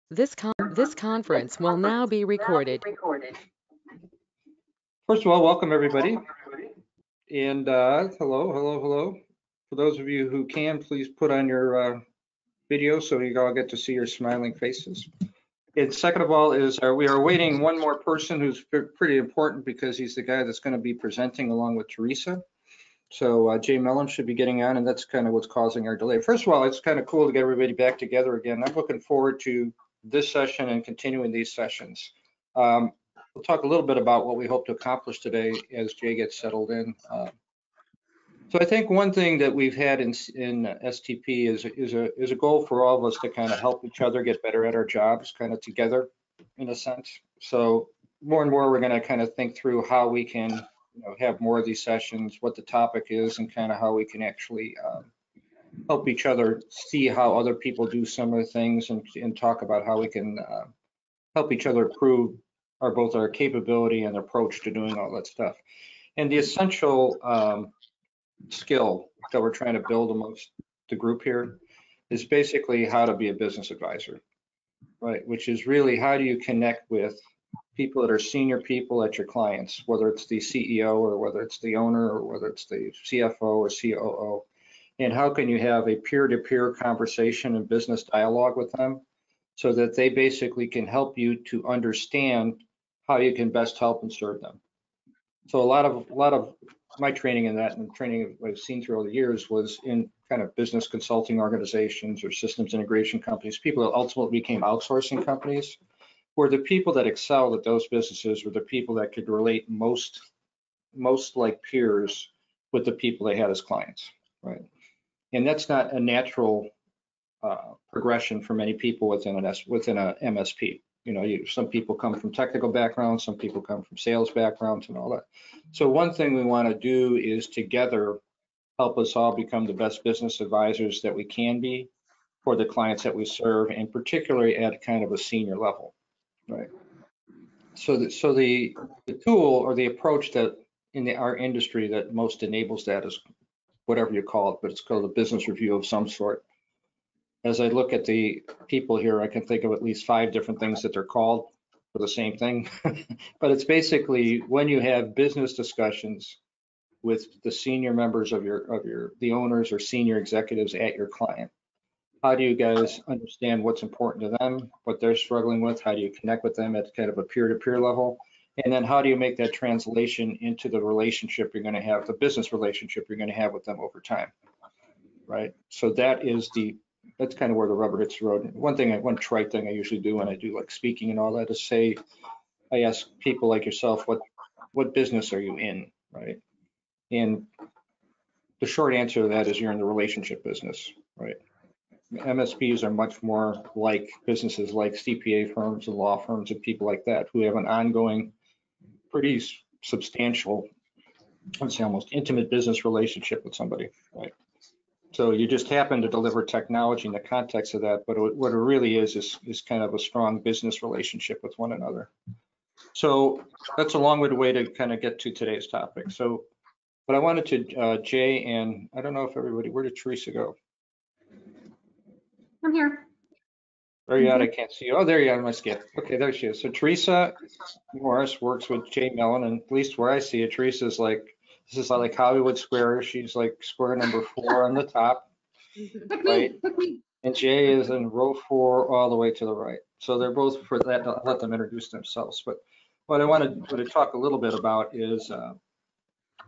This conference will now be recorded. First of all, welcome everybody. And hello. For those of you who can, please put on your video so you all get to see your smiling faces. And second of all is we are waiting one more person who's pretty important because he's the guy that's going to be presenting along with Teresa. So Jay Mellon should be getting on, and that's kind of what's causing our delay. First of all, it's kind of cool to get everybody back together again. I'm looking forward to this session and continuing these sessions. We'll talk a little bit about what we hope to accomplish today as Jay gets settled in. So I think one thing that we've had in STP is a goal for all of us to kind of help each other get better at our jobs, kind of together in a sense. So more and more we're going to kind of think through how we can have more of these sessions, what the topic is, and kind of how we can actually help each other see how other people do some of the things and talk about how we can help each other improve both our capability and approach to doing all that stuff. And the essential skill that we're trying to build amongst the group here is basically how to be a business advisor, right? Which is really how do you connect with people that are senior people at your clients, whether it's the CEO or whether it's the owner or whether it's the CFO or COO, and how can you have a peer-to-peer conversation and business dialogue with them so that they basically can help you to understand how you can best help and serve them. So a lot of my training in that and training I've seen through all the years was in kind of business consulting organizations or systems integration companies, people that ultimately became outsourcing companies, where the people that excelled at those businesses were the people that could relate most like peers with the people they had as clients, right? And that's not a natural progression for many people within a MSP. Some people come from technical backgrounds, some people come from sales backgrounds and all that. So one thing we want to do is together help us all become the best business advisors that we can be for the clients that we serve, and particularly at kind of a senior level, right? So the tool or the approach that in our industry that most enables that is whatever you call it, but it's called a business review of some sort. As I look at the people here, I can think of at least 5 different things that they're called for the same thing. But it's basically when you have business discussions with the senior members of the owners or senior executives at your client. How do you guys understand what's important to them, what they're struggling with? How do you connect with them at kind of a peer-to-peer level? And then how do you make that translation into the relationship you're going to have, the business relationship you're going to have with them over time, right? So that's kind of where the rubber hits the road. One trite thing I usually do when I do like speaking and all that is say, I ask people like yourself, what business are you in, right? And the short answer to that is you're in the relationship business, right? MSPs are much more like businesses like CPA firms and law firms and people like that who have an ongoing, pretty substantial, I'd say almost intimate business relationship with somebody, right? So you just happen to deliver technology in the context of that, but what it really is kind of a strong business relationship with one another. So that's a long-winded way to kind of get to today's topic. So, but I wanted to, Jay, and I don't know if everybody, where did Teresa go? I'm here. There you are, I can't see you. Oh, there you are, my skip. Okay, there she is. So Teresa Morris works with Jay Mellon, and at least where I see it, Teresa's like, this is like Hollywood Square. She's like square number 4 on the top, right? And Jay is in row 4 all the way to the right. So they're both, for that, I'll let them introduce themselves. But what I wanted to talk a little bit about is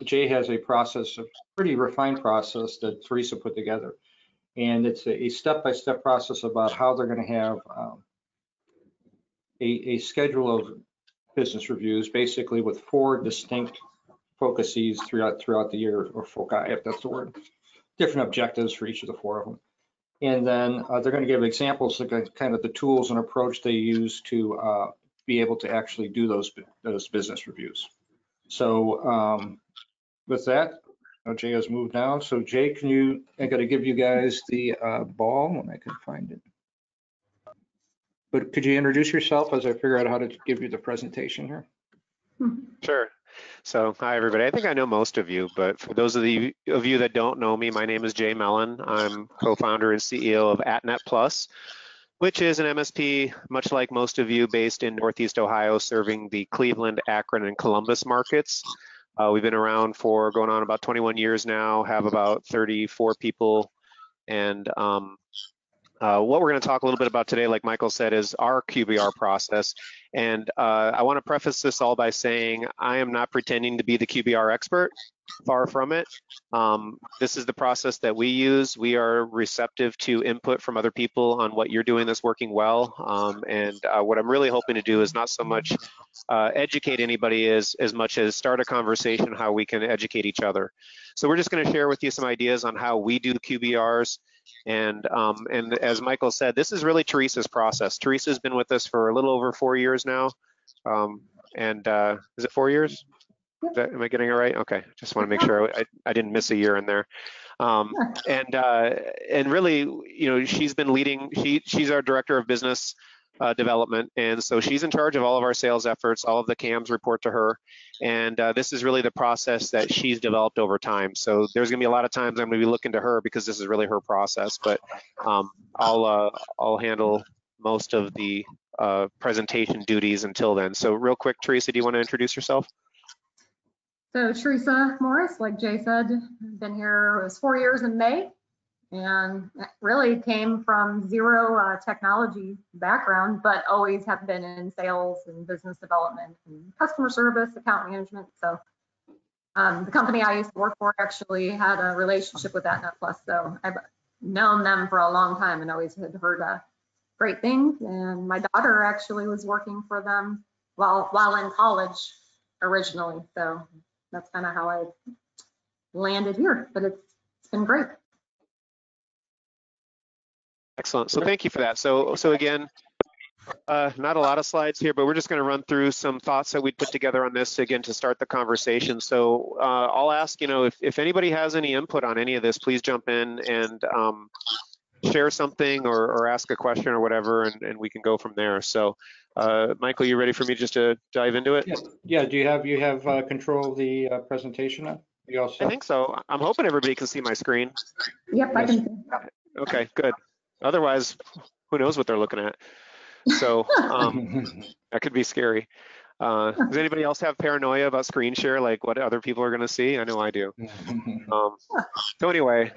Jay has a process, a pretty refined process that Teresa put together. And it's a step-by-step process about how they're going to have a schedule of business reviews, basically with 4 distinct focuses throughout the year, or foci, if that's the word, different objectives for each of the 4 of them. And then they're going to give examples of kind of the tools and approach they use to be able to actually do those business reviews. So with that, Jay has moved now. So Jay, I got to give you guys the ball when I can find it. But could you introduce yourself as I figure out how to give you the presentation here? Sure. So hi, everybody. I think I know most of you, but for those of you that don't know me, my name is Jay Mellon. I'm co-founder and CEO of AtNetPlus. which is an MSP, much like most of you, based in Northeast Ohio, serving the Cleveland, Akron, and Columbus markets. We've been around for going on about 21 years now, have about 34 people, and what we're going to talk a little bit about today, like Michael said, is our QBR process. And I want to preface this all by saying I am not pretending to be the QBR expert, far from it. This is the process that we use. We are receptive to input from other people on what you're doing that's working well. What I'm really hoping to do is not so much educate anybody as much as start a conversation how we can educate each other. So we're just going to share with you some ideas on how we do QBRs. And as Michael said, this is really Teresa's process. Teresa's been with us for a little over 4 years now. Is it 4 years? Am I getting it right? Okay, just want to make sure I didn't miss a year in there. And really, you know, she's been leading. She's our director of business development, and so she's in charge of all of our sales efforts. All of the CAMs report to her, and this is really the process that she's developed over time. So there's going to be a lot of times I'm going to be looking to her because this is really her process. But I'll handle most of the presentation duties until then. So real quick, Teresa, do you want to introduce yourself? So Teresa Morris, like Jay said, been here, it was 4 years in May, and really came from zero technology background, but always have been in sales and business development and customer service, account management. So the company I used to work for actually had a relationship with AtNetPlus, so I've known them for a long time and always had heard great things. And my daughter actually was working for them while in college originally, so that's kind of how I landed here, but it's been great. Excellent. So thank you for that. So again, not a lot of slides here, but we're just going to run through some thoughts that we put together on this again to start the conversation. So I'll ask, you know, if anybody has any input on any of this, please jump in and share something or ask a question or whatever, and we can go from there. So Michael, you ready for me just to dive into it? Yeah. Do you have control of the presentation now? You all set? I think so. I'm hoping everybody can see my screen. Yep, I can see. Okay, good. Otherwise, who knows what they're looking at? So that could be scary. Does anybody else have paranoia about screen share, like what other people are going to see? I know I do. So anyway,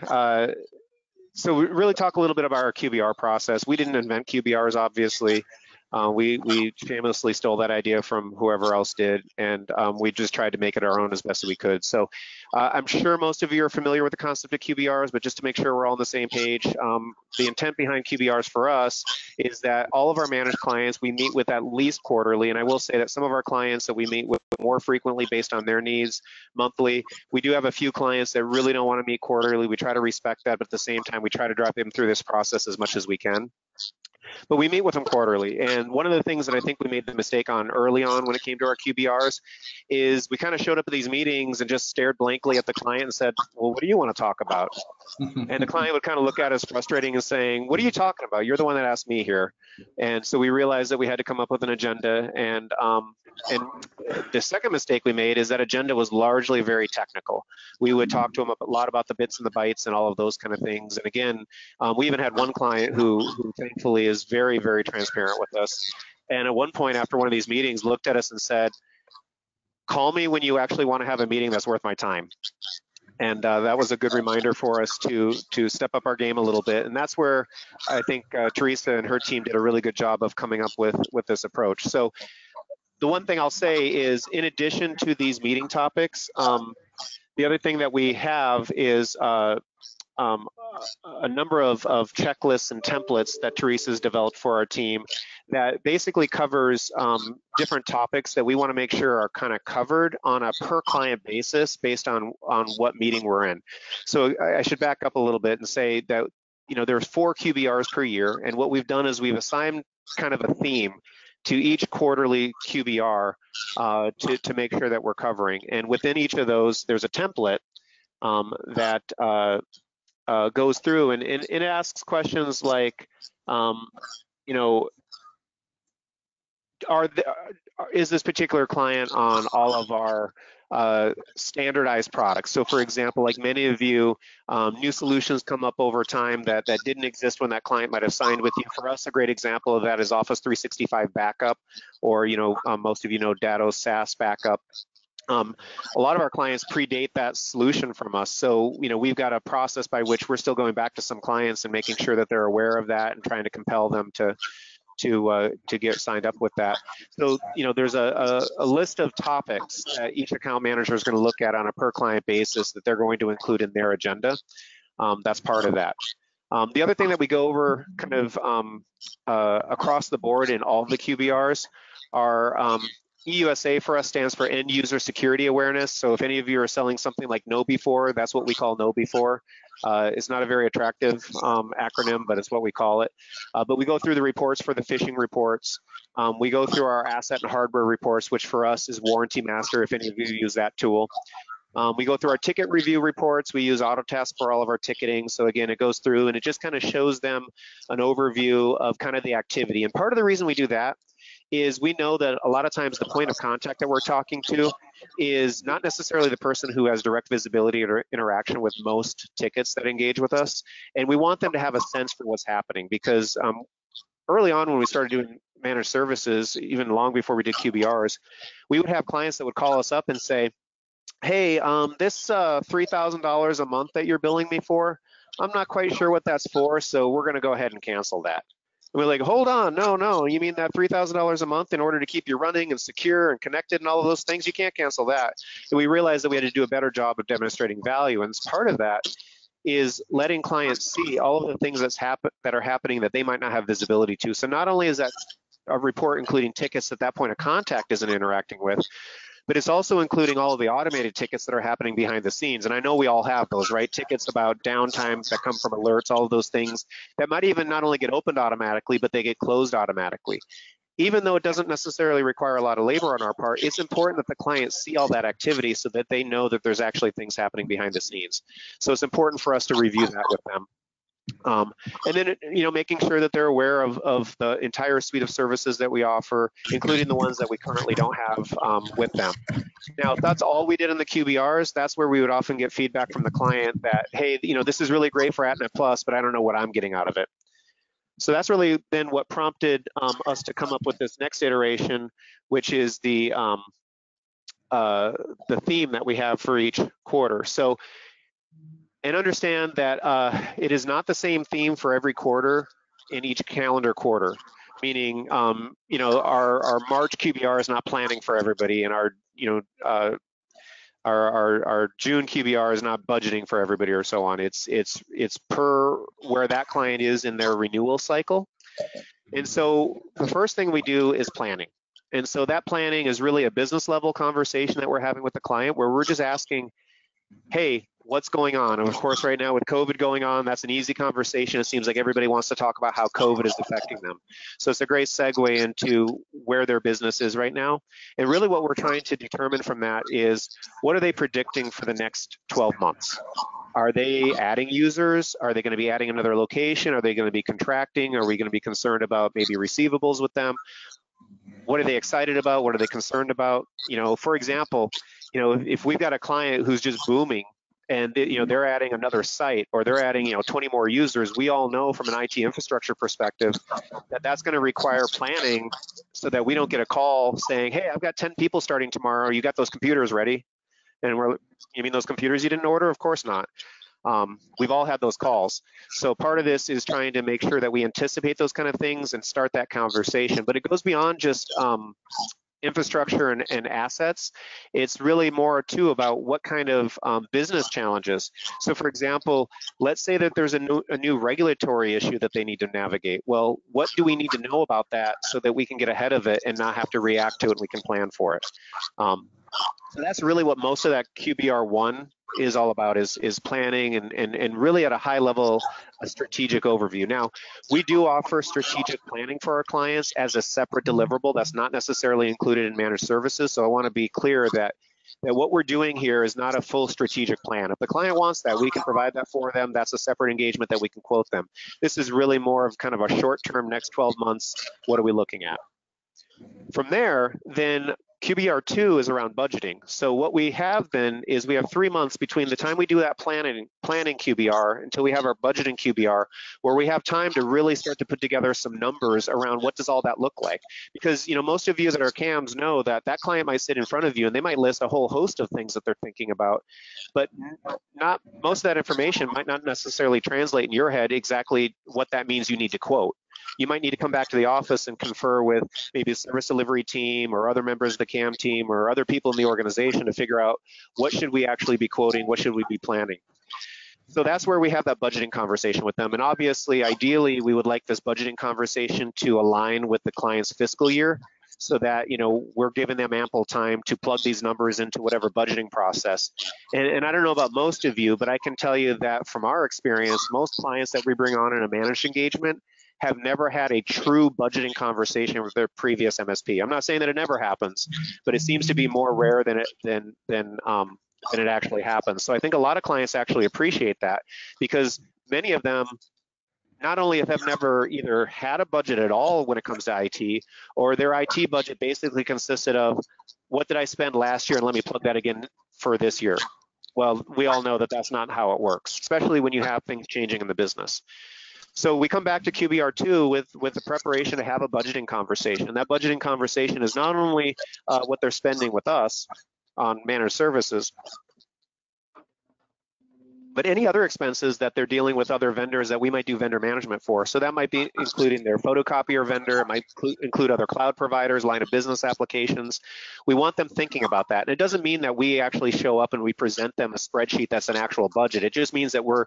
so we really talk a little bit about our QBR process. We didn't invent QBRs, obviously. We shamelessly stole that idea from whoever else did, and we just tried to make it our own as best as we could. So I'm sure most of you are familiar with the concept of QBRs, but just to make sure we're all on the same page, the intent behind QBRs for us is that all of our managed clients we meet with at least quarterly, and I will say that some of our clients that we meet with more frequently based on their needs monthly. We do have a few clients that really don't want to meet quarterly. We try to respect that, but at the same time, we try to drive them through this process as much as we can. But we meet with them quarterly. And one of the things that I think we made the mistake on early on when it came to our QBRs is we kind of showed up at these meetings and just stared blankly at the client and said, well, what do you want to talk about? And the client would kind of look at us frustrating and saying, what are you talking about? You're the one that asked me here. And so we realized that we had to come up with an agenda. And the second mistake we made is that agenda was largely very technical. We would talk to them a lot about the bits and the bytes and all of those kind of things. And again, we even had one client who thankfully is very, very transparent with us. And at one point after one of these meetings looked at us and said, call me when you actually want to have a meeting that's worth my time. And that was a good reminder for us to step up our game a little bit. And that's where I think Teresa and her team did a really good job of coming up with this approach. So the one thing I'll say is, in addition to these meeting topics, the other thing that we have is a number of checklists and templates that Teresa's developed for our team that basically covers different topics that we want to make sure are kind of covered on a per client basis based on what meeting we're in. So I should back up a little bit and say that, you know, there's 4 QBRs per year, and what we've done is we've assigned kind of a theme to each quarterly QBR to make sure that we're covering. And within each of those, there's a template that goes through and it asks questions like, you know, is this particular client on all of our standardized products. So for example, like many of you, new solutions come up over time that didn't exist when that client might have signed with you. For us, a great example of that is Office 365 backup, or most of you know Datto SaaS backup. A lot of our clients predate that solution from us. So, we've got a process by which we're still going back to some clients and making sure that they're aware of that and trying to compel them to get signed up with that. So, there's a list of topics that each account manager is going to look at on a per client basis that they're going to include in their agenda. That's part of that. The other thing that we go over kind of across the board in all of the QBRs are EUSA for us stands for End User Security Awareness. So if any of you are selling something like Know Before, that's what we call Know Before. It's not a very attractive acronym, but it's what we call it. But we go through the reports for the phishing reports. We go through our asset and hardware reports, which for us is Warranty Master, if any of you use that tool. We go through our ticket review reports. We use Autotask for all of our ticketing. So again, it goes through and it just kind of shows them an overview of kind of the activity. And part of the reason we do that is we know that a lot of times the point of contact that we're talking to is not necessarily the person who has direct visibility or interaction with most tickets that engage with us. And we want them to have a sense for what's happening, because early on when we started doing managed services, even long before we did QBRs, we would have clients that would call us up and say, hey, this $3,000 a month that you're billing me for, I'm not quite sure what that's for, so we're going to go ahead and cancel that. And we're like, hold on, no, you mean that $3,000 a month in order to keep you running and secure and connected and all of those things? You can't cancel that. And we realized that we had to do a better job of demonstrating value, and part of that is letting clients see all of the things that are happening that they might not have visibility to. So not only is that a report including tickets that point of contact isn't interacting with, but it's also including all of the automated tickets that are happening behind the scenes. And I know we all have those, right? Tickets about downtime that come from alerts, all of those things that might even not only get opened automatically, but they get closed automatically. Even though it doesn't necessarily require a lot of labor on our part, it's important that the clients see all that activity so that they know that there's actually things happening behind the scenes. So it's important for us to review that with them. And then, making sure that they're aware of the entire suite of services that we offer, including the ones that we currently don't have with them. Now, if that's all we did in the QBRs, that's where we would often get feedback from the client that, hey, this is really great for AtNet Plus, but I don't know what I'm getting out of it. So that's really then what prompted us to come up with this next iteration, which is the theme that we have for each quarter. So, and understand that it is not the same theme for every quarter in each calendar quarter. Meaning, our March QBR is not planning for everybody, and our June QBR is not budgeting for everybody, or so on. It's per where that client is in their renewal cycle. And so the first thing we do is planning. And so that planning is really a business level conversation that we're having with the client, where we're just asking, hey, what's going on? And of course, right now with COVID going on, that's an easy conversation. It seems like everybody wants to talk about how COVID is affecting them. So it's a great segue into where their business is right now. And really what we're trying to determine from that is, what are they predicting for the next 12 months? Are they adding users? Are they going to be adding another location? Are they going to be contracting? Are we going to be concerned about maybe receivables with them? What are they excited about? What are they concerned about? For example, if we've got a client who's just booming and they're adding another site, or they're adding 20 more users, we all know from an IT infrastructure perspective that that's going to require planning, so that we don't get a call saying, hey, I've got 10 people starting tomorrow, you got those computers ready? And you mean those computers you didn't order? Of course not. We've all had those calls. So part of this is trying to make sure that we anticipate those kind of things and start that conversation. But it goes beyond just infrastructure and assets. It's really more too about what kind of business challenges. So for example, let's say that there's a new regulatory issue that they need to navigate. Well, what do we need to know about that so that we can get ahead of it and not have to react to it, and we can plan for it? So that's really what most of that QBR1 is all about, is planning and really at a high level, a strategic overview. Now, we do offer strategic planning for our clients as a separate deliverable. That's not necessarily included in managed services. So I want to be clear that what we're doing here is not a full strategic plan. If the client wants that, we can provide that for them. That's a separate engagement that we can quote them. This is really more of kind of a short-term, next 12 months, what are we looking at? From there, then QBR2 is around budgeting. So what we have then is we have 3 months between the time we do that planning QBR until we have our budgeting QBR, where we have time to really start to put together some numbers around what does all that look like. Because most of you that are CAMs know that that client might sit in front of you and they might list a whole host of things that they're thinking about, but not most of that information might not necessarily translate in your head exactly what that means you need to quote. You might need to come back to the office and confer with maybe a service delivery team or other members of the CAM team or other people in the organization to figure out what should we actually be quoting, what should we be planning. So that's where we have that budgeting conversation with them. And obviously, ideally, we would like this budgeting conversation to align with the client's fiscal year so that, we're giving them ample time to plug these numbers into whatever budgeting process. And I don't know about most of you, but I can tell you that from our experience, most clients that we bring on in a managed engagement have never had a true budgeting conversation with their previous MSP. I'm not saying that it never happens, but it seems to be more rare than it actually happens. So I think a lot of clients actually appreciate that, because many of them not only have never either had a budget at all when it comes to IT, or their IT budget basically consisted of, what did I spend last year and let me plug that again for this year. Well, we all know that that's not how it works, especially when you have things changing in the business. So we come back to QBR2 with the preparation to have a budgeting conversation. That budgeting conversation is not only what they're spending with us on managed services, but any other expenses that they're dealing with other vendors that we might do vendor management for. So that might be including their photocopier vendor, it might include other cloud providers, line of business applications. We want them thinking about that. And it doesn't mean that we actually show up and we present them a spreadsheet that's an actual budget. It just means that we're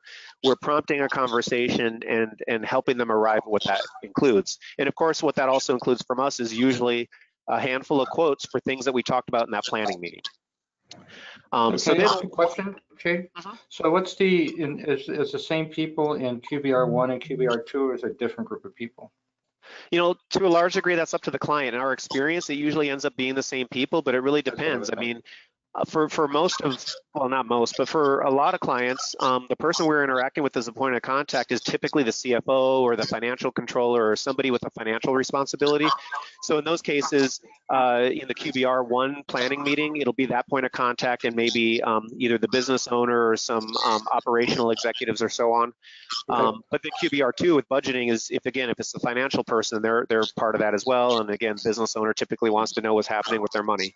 prompting a conversation and helping them arrive at what that includes. And of course, what that also includes from us is usually a handful of quotes for things that we talked about in that planning meeting. So then, question, Jay. So what's is the same people in QBR1 and QBR2, or is it a different group of people? To a large degree, that's up to the client. In our experience, it usually ends up being the same people, but it really depends. I mean, for most of, well, not most, but for a lot of clients, the person we're interacting with as a point of contact is typically the CFO or the financial controller or somebody with a financial responsibility. So in those cases, in the QBR1 planning meeting, it'll be that point of contact and maybe either the business owner or some operational executives or so on. But the QBR2 with budgeting is, if it's the financial person, they're part of that as well. And again, business owner typically wants to know what's happening with their money.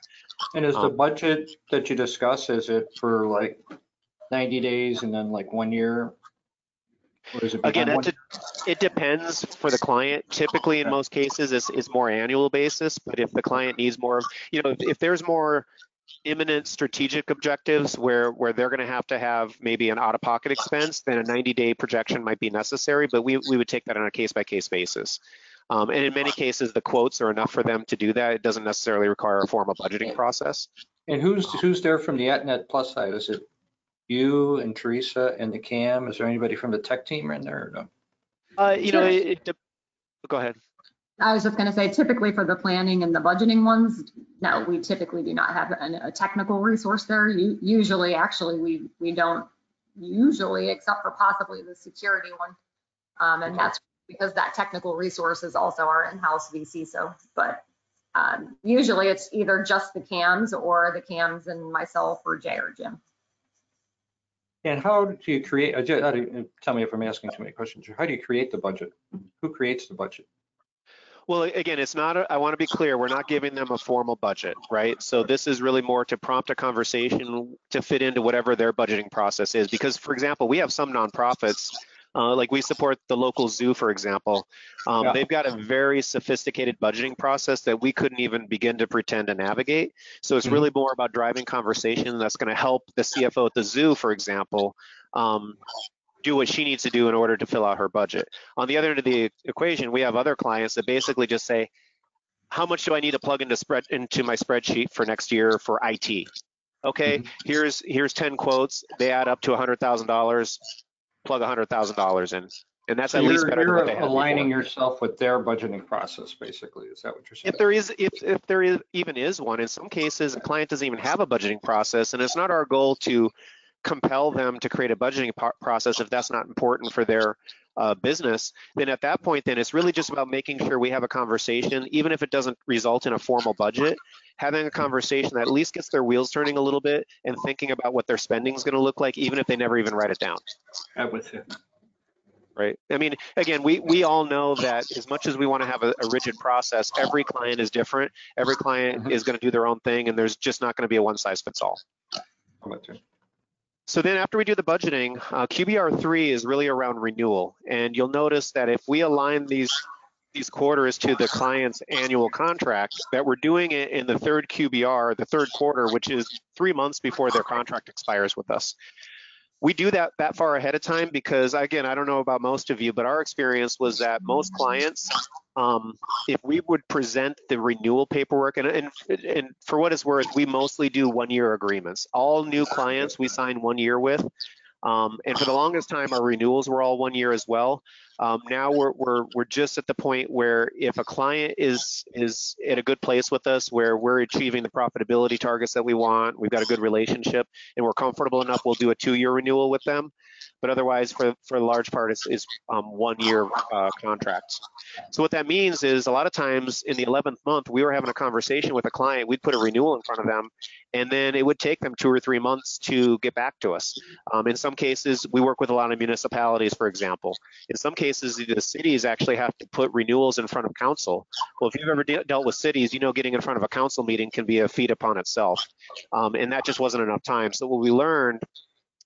And is the budget that you discuss, is it for like 90 days and then like 1 year? Or is it again, it depends for the client. Typically, in most cases, it's more annual basis. But if the client needs more, if there's more imminent strategic objectives where they're going to have maybe an out-of-pocket expense, then a 90-day projection might be necessary. But we would take that on a case-by-case basis. And in many cases, the quotes are enough for them to do that. It doesn't necessarily require a formal budgeting process. And who's there from the AtNet Plus side? Is it you and Teresa and the CAM? Is there anybody from the tech team in there or no? Go ahead. I was just going to say, typically for the planning and the budgeting ones, no, we typically do not have a technical resource there. Usually, actually, we don't usually, except for possibly the security one. And that's because that technical resource is also our in-house VCIO. But usually it's either just the CAMs or the CAMs and myself or Jay or Jim. And how do you create, tell me if I'm asking too many questions, how do you create the budget? Who creates the budget? Well, again, it's not, I want to be clear, we're not giving them a formal budget, right? So this is really more to prompt a conversation to fit into whatever their budgeting process is. Because, for example, we have some nonprofits, like we support the local zoo, for example. They've got a very sophisticated budgeting process that we couldn't even begin to pretend to navigate. So it's really more about driving conversation that's going to help the CFO at the zoo, for example, do what she needs to do in order to fill out her budget. On the other end of the equation, we have other clients that basically just say, how much do I need to plug into my spreadsheet for next year for IT? Okay, here's 10 quotes. They add up to $100,000. Plug $100,000 in, and that's at least better than what they had before. You're aligning yourself with their budgeting process, basically. Is that what you're saying? If there even is one, in some cases, a client doesn't even have a budgeting process, and it's not our goal to compel them to create a budgeting process if that's not important for their business, then at that point, then it's really just about making sure we have a conversation, even if it doesn't result in a formal budget, having a conversation that at least gets their wheels turning a little bit and thinking about what their spending is going to look like, even if they never even write it down. I'm with you. Right. I mean, again, we all know that as much as we want to have a rigid process, every client is different. Every client is going to do their own thing, and there's just not going to be a one size fits all. I'm with you. So then after we do the budgeting, QBR3 is really around renewal. And you'll notice that if we align these quarters to the client's annual contract, that we're doing it in the third QBR, the third quarter, which is 3 months before their contract expires with us. We do that far ahead of time because, again, I don't know about most of you, but our experience was that most clients, if we would present the renewal paperwork, and for what it's worth, we mostly do 1-year agreements. All new clients we sign 1 year with. And for the longest time, our renewals were all 1 year as well. Now we're just at the point where if a client is at a good place with us, where we're achieving the profitability targets that we want, we've got a good relationship, and we're comfortable enough, we'll do a 2-year renewal with them. But otherwise, for the large part, it's 1 year contracts. So what that means is a lot of times in the 11th month, we were having a conversation with a client, we'd put a renewal in front of them, and then it would take them 2 or 3 months to get back to us. In some cases, we work with a lot of municipalities, for example. In some cases, the cities actually have to put renewals in front of council. Well, if you've ever dealt with cities, you know getting in front of a council meeting can be a feat upon itself. And that just wasn't enough time. So what we learned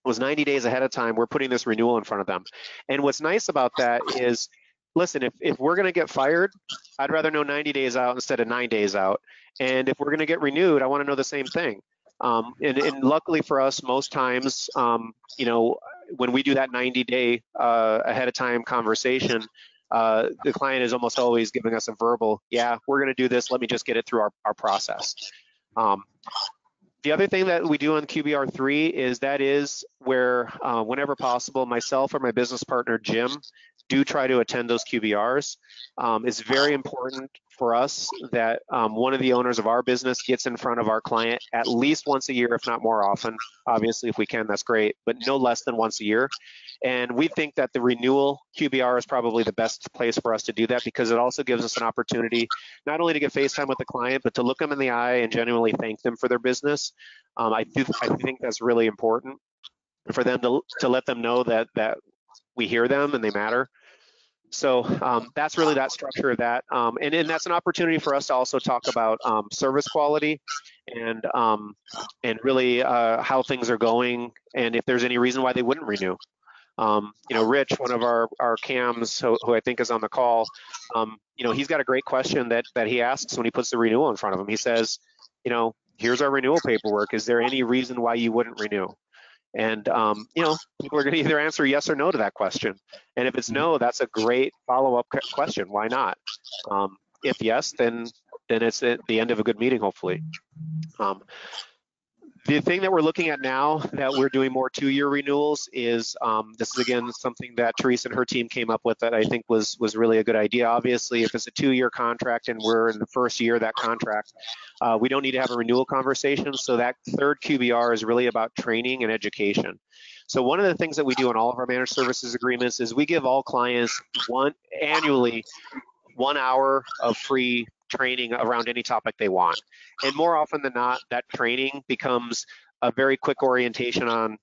was 90 days ahead of time, we're putting this renewal in front of them. And what's nice about that is, listen, if we're going to get fired, I'd rather know 90 days out instead of 9 days out. And if we're going to get renewed, I want to know the same thing. And luckily for us, most times, you know, when we do that 90-day ahead of time conversation, the client is almost always giving us a verbal, yeah, we're going to do this. Let me just get it through our process. The other thing that we do on QBR3 is that is where, whenever possible, myself or my business partner, Jim, do try to attend those QBRs. It's very important for us that one of the owners of our business gets in front of our client at least once a year, if not more often. Obviously, if we can, that's great, but no less than once a year. And we think that the renewal QBR is probably the best place for us to do that because it also gives us an opportunity not only to get face time with the client, but to look them in the eye and genuinely thank them for their business. I think that's really important for them to let them know that we hear them and they matter. So that's really that structure of that. And that's an opportunity for us to also talk about service quality and really how things are going and if there's any reason why they wouldn't renew. You know, Rich, one of our CAMs, who I think is on the call, you know, he's got a great question that he asks when he puts the renewal in front of him. He says, you know, here's our renewal paperwork. Is there any reason why you wouldn't renew? And, you know, people are going to either answer yes or no to that question. And if it's no, that's a great follow-up question. Why not? If yes, then it's at the end of a good meeting, hopefully. The thing that we're looking at now that we're doing more 2-year renewals is this is again something that Teresa and her team came up with that I think was really a good idea. Obviously, if it's a 2-year contract and we're in the first year of that contract, we don't need to have a renewal conversation. So that third QBR is really about training and education. So one of the things that we do in all of our managed services agreements is we give all clients annually 1 hour of free training around any topic they want. And more often than not, that training becomes a very quick orientation on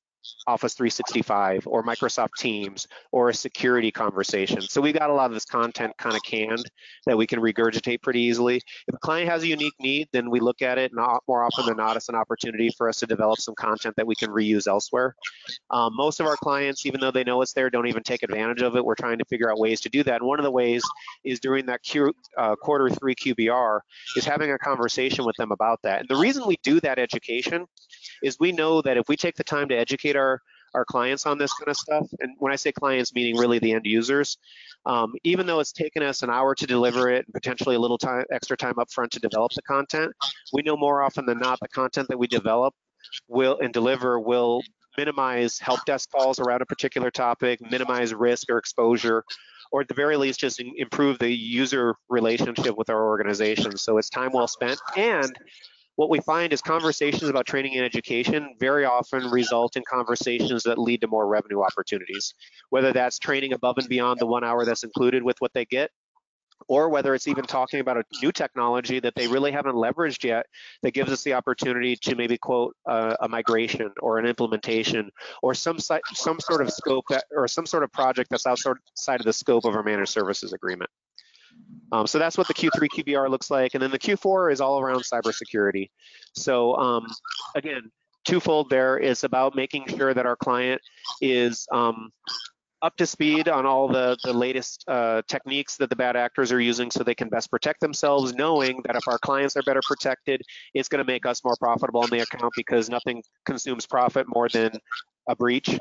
Office 365 or Microsoft Teams or a security conversation. So we got a lot of this content kind of canned that we can regurgitate pretty easily. If a client has a unique need, then we look at it, and more often than not, it's an opportunity for us to develop some content that we can reuse elsewhere. Most of our clients, even though they know it's there, don't even take advantage of it. We're trying to figure out ways to do that. And one of the ways is during that quarter 3 QBR is having a conversation with them about that. And the reason we do that education is we know that if we take the time to educate our clients on this kind of stuff, and when I say clients, meaning really the end users, even though it's taken us an hour to deliver it, and potentially a little time, extra time up front to develop the content, we know more often than not the content that we develop and deliver will minimize help desk calls around a particular topic, minimize risk or exposure, or at the very least just improve the user relationship with our organization. So it's time well spent. And what we find is conversations about training and education very often result in conversations that lead to more revenue opportunities, whether that's training above and beyond the 1 hour that's included with what they get, or whether it's even talking about a new technology that they really haven't leveraged yet that gives us the opportunity to maybe quote a migration or an implementation or some sort of scope that, or some sort of project that's outside of the scope of our managed services agreement. So that's what the Q3 QBR looks like. And then the Q4 is all around cybersecurity. So again, twofold there. It's about making sure that our client is up to speed on all the latest techniques that the bad actors are using so they can best protect themselves, knowing that if our clients are better protected, it's going to make us more profitable on the account because nothing consumes profit more than a breach.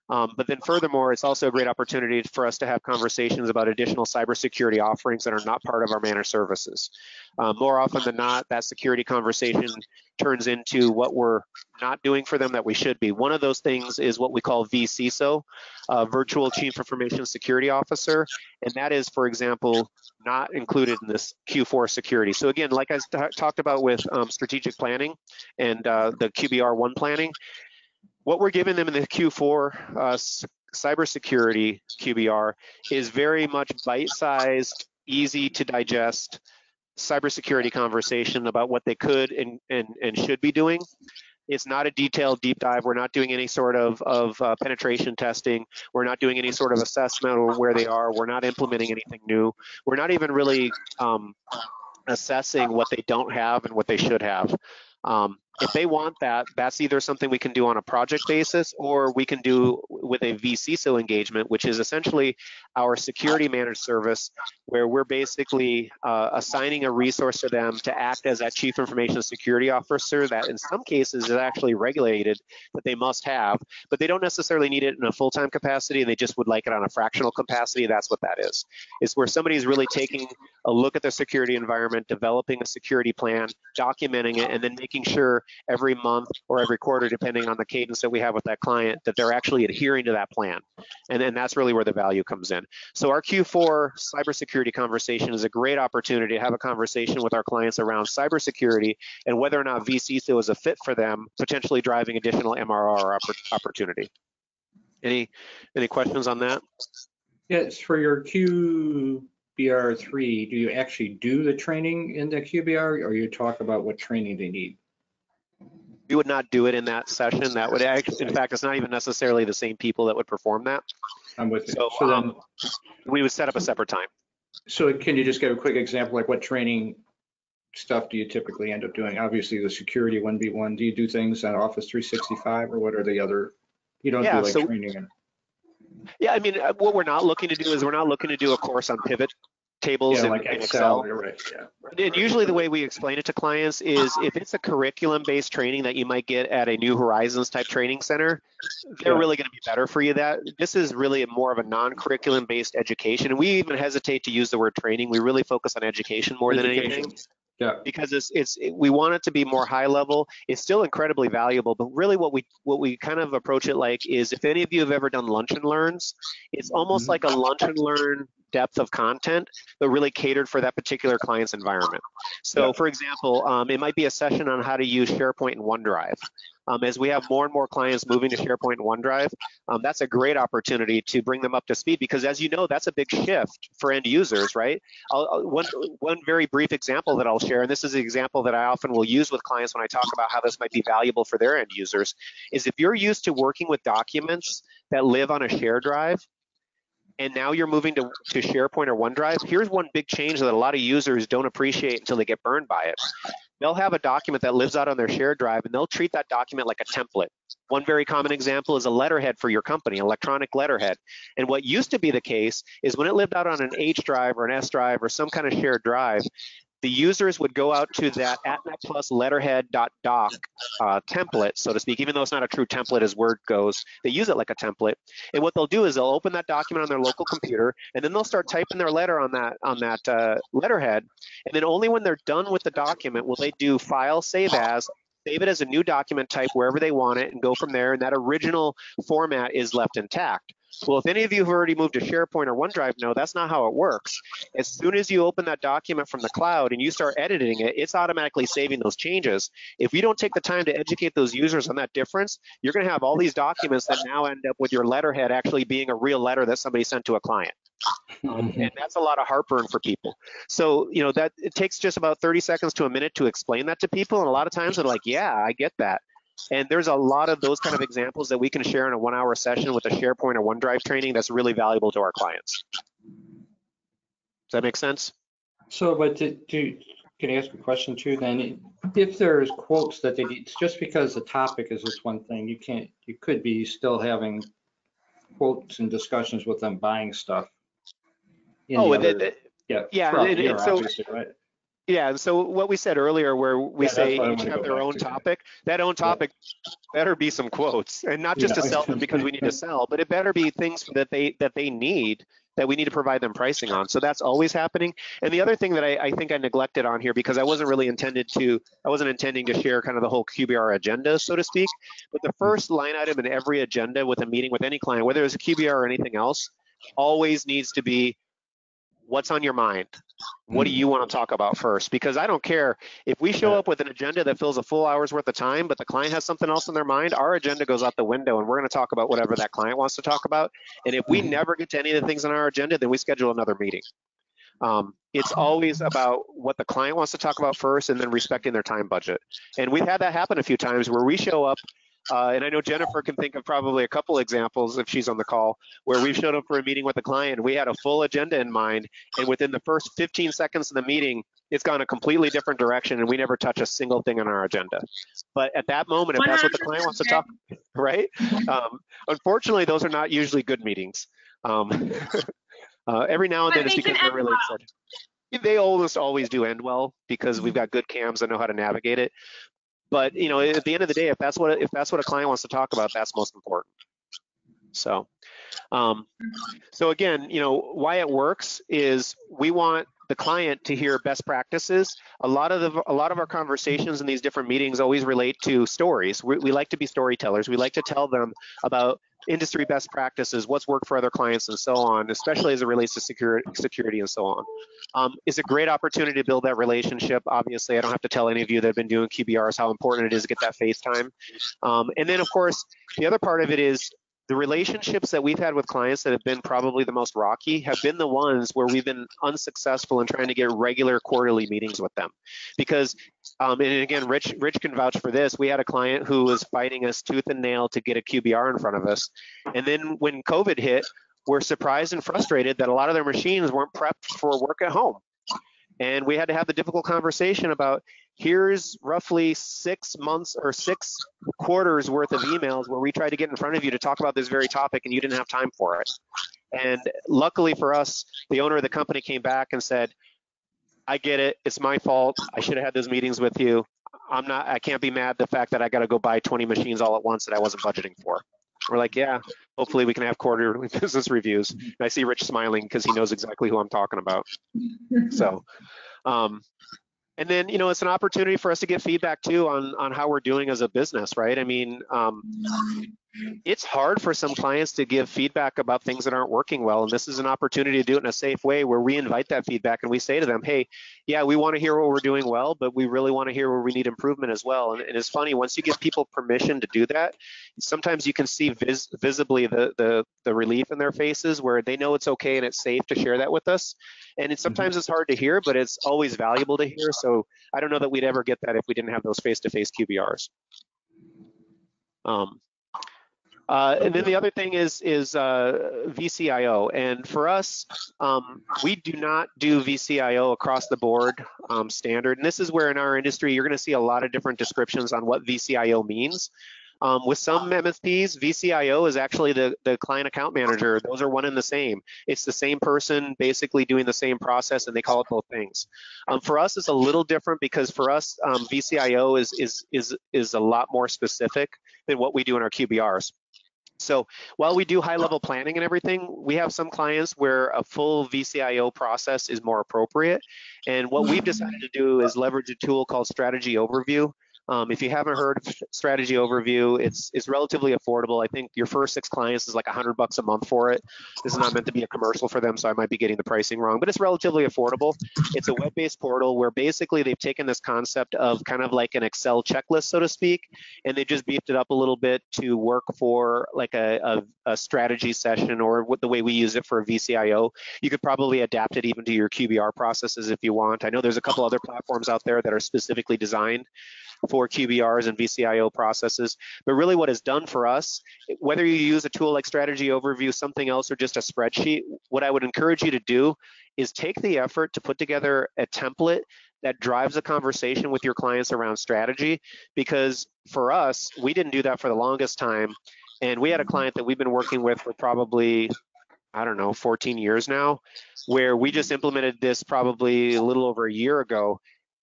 But then furthermore, it's also a great opportunity for us to have conversations about additional cybersecurity offerings that are not part of our managed services. More often than not, that security conversation turns into what we're not doing for them that we should be. One of those things is what we call VCIO, Virtual Chief Information Security Officer, and that is, for example, not included in this Q4 security. So again, like I talked about with strategic planning and the QBR1 planning, what we're giving them in the Q4 cybersecurity QBR is very much bite-sized, easy to digest cybersecurity conversation about what they could and should be doing. It's not a detailed deep dive. We're not doing any sort of penetration testing. We're not doing any sort of assessment of where they are. We're not implementing anything new. We're not even really assessing what they don't have and what they should have. If they want that, that's either something we can do on a project basis or we can do with a VCIO engagement, which is essentially our security managed service, where we're basically assigning a resource to them to act as that chief information security officer that in some cases is actually regulated that they must have, but they don't necessarily need it in a full-time capacity. They just would like it on a fractional capacity. That's what that is. It's where somebody's really taking a look at their security environment, developing a security plan, documenting it, and then making sure every month or every quarter, depending on the cadence that we have with that client, that they're actually adhering to that plan. And that's really where the value comes in. So our Q4 cybersecurity conversation is a great opportunity to have a conversation with our clients around cybersecurity and whether or not VCIO is a fit for them, potentially driving additional MRR opportunity. Any questions on that? Yes, for your QBR3, do you actually do the training in the QBR, or you talk about what training they need? We would not do it in that session. That would actually, in fact, it's not even necessarily the same people that would perform that. I'm with you. So then we would set up a separate time. So can you just give a quick example, like what training stuff do you typically end up doing? Obviously the security 1v1, do you do things on Office 365 or what are the other, you don't do like training? Yeah, I mean, what we're not looking to do is we're not looking to do a course on pivot tables in like Excel. Right, And usually the way we explain it to clients is if it's a curriculum-based training that you might get at a New Horizons type training center, they're really going to be better for you. That this is really more of a non-curriculum based education. And we even hesitate to use the word training. We really focus on education more than anything. Yeah. Because we want it to be more high level. It's still incredibly valuable, but really what we kind of approach it like is if any of you have ever done lunch and learns, it's almost like a lunch and learn depth of content, but really catered for that particular client's environment. So for example, it might be a session on how to use SharePoint and OneDrive. As we have more and more clients moving to SharePoint and OneDrive, that's a great opportunity to bring them up to speed because as you know, that's a big shift for end users, right? One very brief example that I'll share, and this is the example that I often will use with clients when I talk about how this might be valuable for their end users, is if you're used to working with documents that live on a shared drive, and now you're moving to SharePoint or OneDrive, here's one big change that a lot of users don't appreciate until they get burned by it. They'll have a document that lives out on their shared drive and they'll treat that document like a template. One very common example is a letterhead for your company, electronic letterhead. And what used to be the case is when it lived out on an H drive or an S drive or some kind of shared drive, the users would go out to that AtNetPlusLetterhead.doc template, so to speak, even though it's not a true template as Word goes, they use it like a template. And what they'll do is they'll open that document on their local computer, and then they'll start typing their letter on that letterhead. And then only when they're done with the document will they do File, Save As, save it as a new document type wherever they want it, and go from there. And that original format is left intact. Well, if any of you have already moved to SharePoint or OneDrive know, that's not how it works. As soon as you open that document from the cloud and you start editing it, it's automatically saving those changes. If you don't take the time to educate those users on that difference, you're going to have all these documents that now end up with your letterhead actually being a real letter that somebody sent to a client. And that's a lot of heartburn for people. So, that it takes just about 30 seconds to a minute to explain that to people. And a lot of times they're like, yeah, I get that. And there's a lot of those kind of examples that we can share in a 1-hour session with a SharePoint or OneDrive training that's really valuable to our clients. Does that make sense? So, but can I ask a question too then? If there's quotes that they need, just because the topic is this one thing, you could be still having quotes and discussions with them buying stuff. Obviously, right? Yeah, and so what we said earlier, where we say each have their own topic, that own topic better be some quotes, and not just to sell them because we need to sell, but it better be things that they need, that we need to provide them pricing on. So that's always happening. And the other thing that I think I neglected on here, because I wasn't intending to share kind of the whole QBR agenda, so to speak, but the first line item in every agenda with a meeting with any client, whether it's a QBR or anything else, always needs to be, what's on your mind? What do you want to talk about first? Because I don't care if we show up with an agenda that fills a full hour's worth of time, but the client has something else in their mind, our agenda goes out the window and we're going to talk about whatever that client wants to talk about. And if we never get to any of the things on our agenda, then we schedule another meeting. It's always about what the client wants to talk about first and then respecting their time budget. And we've had that happen a few times where we show up, and I know Jennifer can think of probably a couple examples if she's on the call, where we've showed up for a meeting with a client and we had a full agenda in mind, and within the first 15 seconds of the meeting, it's gone a completely different direction and we never touch a single thing on our agenda. But at that moment, if that's what the client wants to talk, right? Unfortunately, those are not usually good meetings. Every now and then it's because they're really excited. They almost always do end well because we've got good cams that know how to navigate it. But at the end of the day, if that's what a client wants to talk about, that's most important. So, so again, why it works is we want the client to hear best practices. A lot of our conversations in these different meetings always relate to stories. We like to be storytellers. We like to tell them about industry best practices, what's worked for other clients, and so on, especially as it relates to security and so on. It's a great opportunity to build that relationship. Obviously, I don't have to tell any of you that have been doing QBRs how important it is to get that face time. And then, of course, the other part of it is the relationships that we've had with clients that have been probably the most rocky have been the ones where we've been unsuccessful in trying to get regular quarterly meetings with them. Because, and again, Rich can vouch for this, we had a client who was fighting us tooth and nail to get a QBR in front of us. And then when COVID hit, we're surprised and frustrated that a lot of their machines weren't prepped for work at home. And we had to have the difficult conversation about, here's roughly 6 months or 6 quarters worth of emails where we tried to get in front of you to talk about this very topic and you didn't have time for it. And luckily for us, the owner of the company came back and said, I get it, it's my fault, I should have had those meetings with you. I can't be mad at the fact that I got to go buy 20 machines all at once that I wasn't budgeting for. We're like, yeah, hopefully we can have quarterly business reviews. And I see Rich smiling because he knows exactly who I'm talking about. So, and then, it's an opportunity for us to get feedback too on how we're doing as a business, right? I mean, it's hard for some clients to give feedback about things that aren't working well. And this is an opportunity to do it in a safe way where we invite that feedback and we say to them, hey, yeah, we want to hear what we're doing well, but we really want to hear where we need improvement as well. And it's funny, once you give people permission to do that, sometimes you can see visibly the relief in their faces where they know it's okay and it's safe to share that with us. And sometimes it's hard to hear, but it's always valuable to hear. So I don't know that we'd ever get that if we didn't have those face-to-face QBRs. And then the other thing is VCIO. And for us, we do not do VCIO across the board standard. And this is where in our industry, you're going to see a lot of different descriptions on what VCIO means. With some MSPs, VCIO is actually the client account manager. Those are one and the same. It's the same person basically doing the same process, and they call it both things. For us, it's a little different because for us, VCIO is a lot more specific than what we do in our QBRs. So while we do high-level planning and everything, we have some clients where a full VCIO process is more appropriate. And what we've decided to do is leverage a tool called Strategy Overview. If you haven't heard of Strategy Overview, it's relatively affordable. I think your first 6 clients is like $100 a month for it. This is not meant to be a commercial for them, so I might be getting the pricing wrong, but it's relatively affordable. It's a web-based portal where basically they've taken this concept of kind of like an Excel checklist, so to speak, and they just beefed it up a little bit to work for like a strategy session, or the way we use it for a VCIO. You could probably adapt it even to your QBR processes if you want. I know there's a couple other platforms out there that are specifically designed for QBRs and VCIO processes. But really what it's done for us, whether you use a tool like Strategy Overview, something else, or just a spreadsheet, what I would encourage you to do is take the effort to put together a template that drives a conversation with your clients around strategy. Because for us, we didn't do that for the longest time. And we had a client that we've been working with for probably, I don't know, 14 years now, where we just implemented this probably a little over a year ago.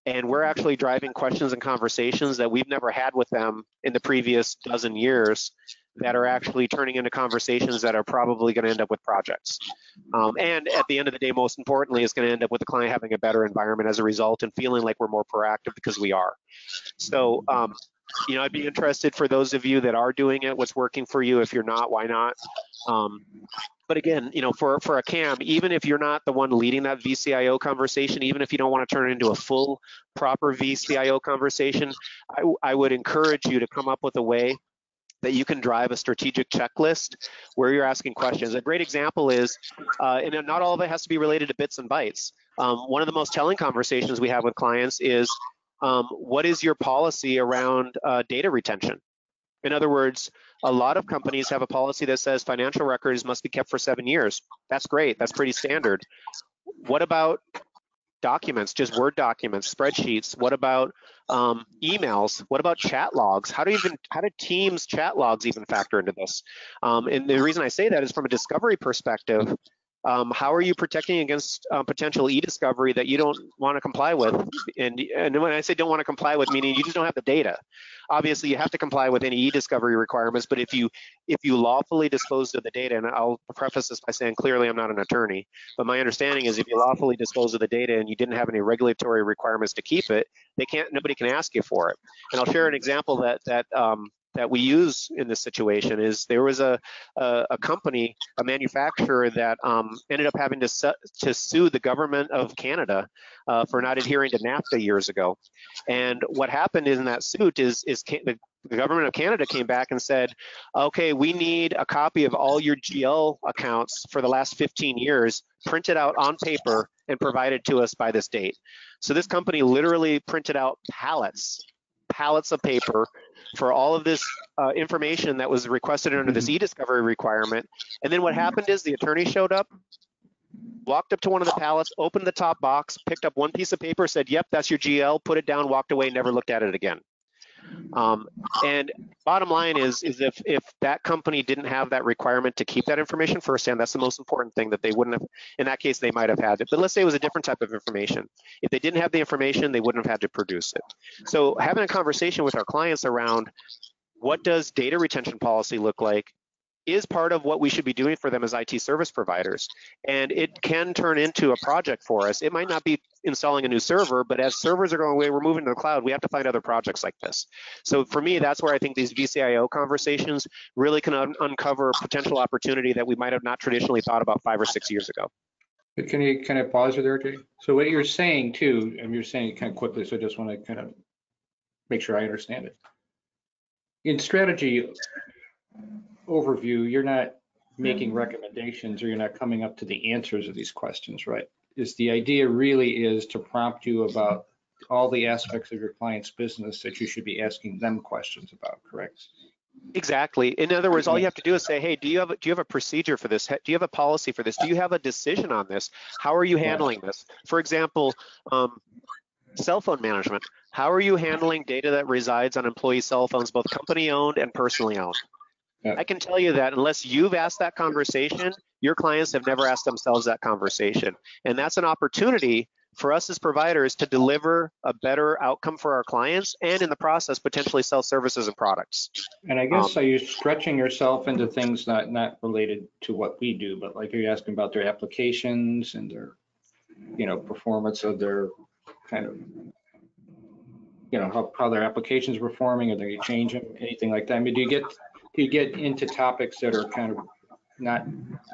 And we're actually driving questions and conversations that we've never had with them in the previous dozen years that are actually turning into conversations that are probably going to end up with projects. And at the end of the day, most importantly, it's going to end up with the client having a better environment as a result and feeling like we're more proactive because we are. So, you know, I'd be interested for those of you that are doing it, what's working for you. If you're not, why not? But again, you know, for a CAM, even if you're not the one leading that VCIO conversation, even if you don't want to turn it into a full, proper VCIO conversation, I would encourage you to come up with a way that you can drive a strategic checklist where you're asking questions. A great example is, and not all of it has to be related to bits and bytes. One of the most telling conversations we have with clients is, what is your policy around data retention? In other words, a lot of companies have a policy that says financial records must be kept for 7 years. That's great, that's pretty standard. What about documents, just Word documents, spreadsheets? What about emails? What about chat logs? How do Teams chat logs even factor into this? And the reason I say that is from a discovery perspective. How are you protecting against potential e-discovery that you don't want to comply with? And when I say don't want to comply with, meaning you just don't have the data. Obviously, you have to comply with any e-discovery requirements, but if you lawfully dispose of the data, and I'll preface this by saying clearly I'm not an attorney, but my understanding is if you lawfully dispose of the data and you didn't have any regulatory requirements to keep it, nobody can ask you for it. And I'll share an example that we use in this situation. Is there was a company, a manufacturer that ended up having to sue the government of Canada for not adhering to NAFTA years ago. And what happened in that suit is the government of Canada came back and said, okay, we need a copy of all your GL accounts for the last 15 years, printed out on paper and provided to us by this date. So this company literally printed out pallets of paper for all of this information that was requested under this e-discovery requirement. And then what happened is the attorney showed up, walked up to one of the pallets, opened the top box, picked up one piece of paper, said, yep, that's your GL, put it down, walked away, never looked at it again. And bottom line is if that company didn't have that requirement to keep that information firsthand, that's the most important thing that they wouldn't have. In that case, they might have had it. But let's say it was a different type of information. If they didn't have the information, they wouldn't have had to produce it. So having a conversation with our clients around what does data retention policy look like is part of what we should be doing for them as IT service providers. And it can turn into a project for us. It might not be installing a new server, but as servers are going away, we're moving to the cloud, we have to find other projects like this. So for me, that's where I think these VCIO conversations really can uncover potential opportunity that we might have not traditionally thought about 5 or 6 years ago. But can you kind of pause it there, Jay? So what you're saying too, and you're saying it kind of quickly, so I just want to kind of make sure I understand it. In strategy overview, you're not making recommendations or you're not coming up to the answers of these questions, right? Is the idea really is to prompt you about all the aspects of your client's business that you should be asking them questions about, correct? Exactly. In other words, all you have to do is say, hey, do you have a procedure for this? Do you have a policy for this? Do you have a decision on this? How are you handling this? For example, cell phone management. How are you handling data that resides on employee cell phones, both company owned and personally owned? Yeah. I can tell you that unless you've asked that conversation, your clients have never asked themselves that conversation. And that's an opportunity for us as providers to deliver a better outcome for our clients and in the process potentially sell services and products. And I guess are you stretching yourself into things not related to what we do, but like are you asking about their applications and their, you know, performance of their kind of you know, how their applications are performing, or do you change them, anything like that? I mean, do you get into topics that are kind of not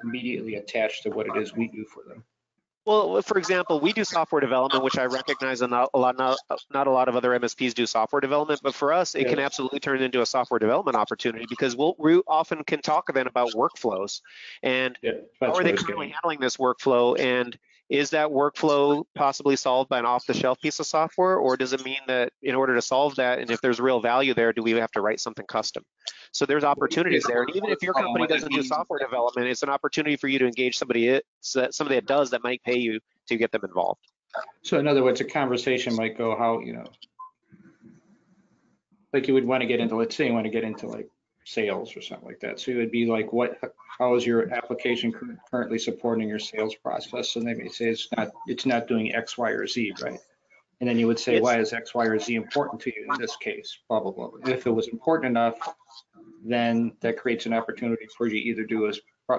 immediately attached to what it is we do for them? Well, for example, we do software development, which I recognize not a lot of other MSPs do software development, but for us, it can absolutely turn into a software development opportunity, because we often can talk then about workflows and how are they currently handling this workflow, and is that workflow possibly solved by an off-the-shelf piece of software, or does it mean that in order to solve that, and if there's real value there, do we have to write something custom? So there's opportunities there, and even if your company doesn't do software development, it's an opportunity for you to engage somebody that does, that might pay you to get them involved. So in other words, a conversation might go how, you know, like you would want to get into, let's say you want to get into like sales or something like that. So it would be like, how is your application currently supporting your sales process? And they may say it's not doing X, Y, or Z, right? And then you would say, why is X, Y, or Z important to you in this case? Blah, blah, blah. And if it was important enough, then that creates an opportunity for you to either do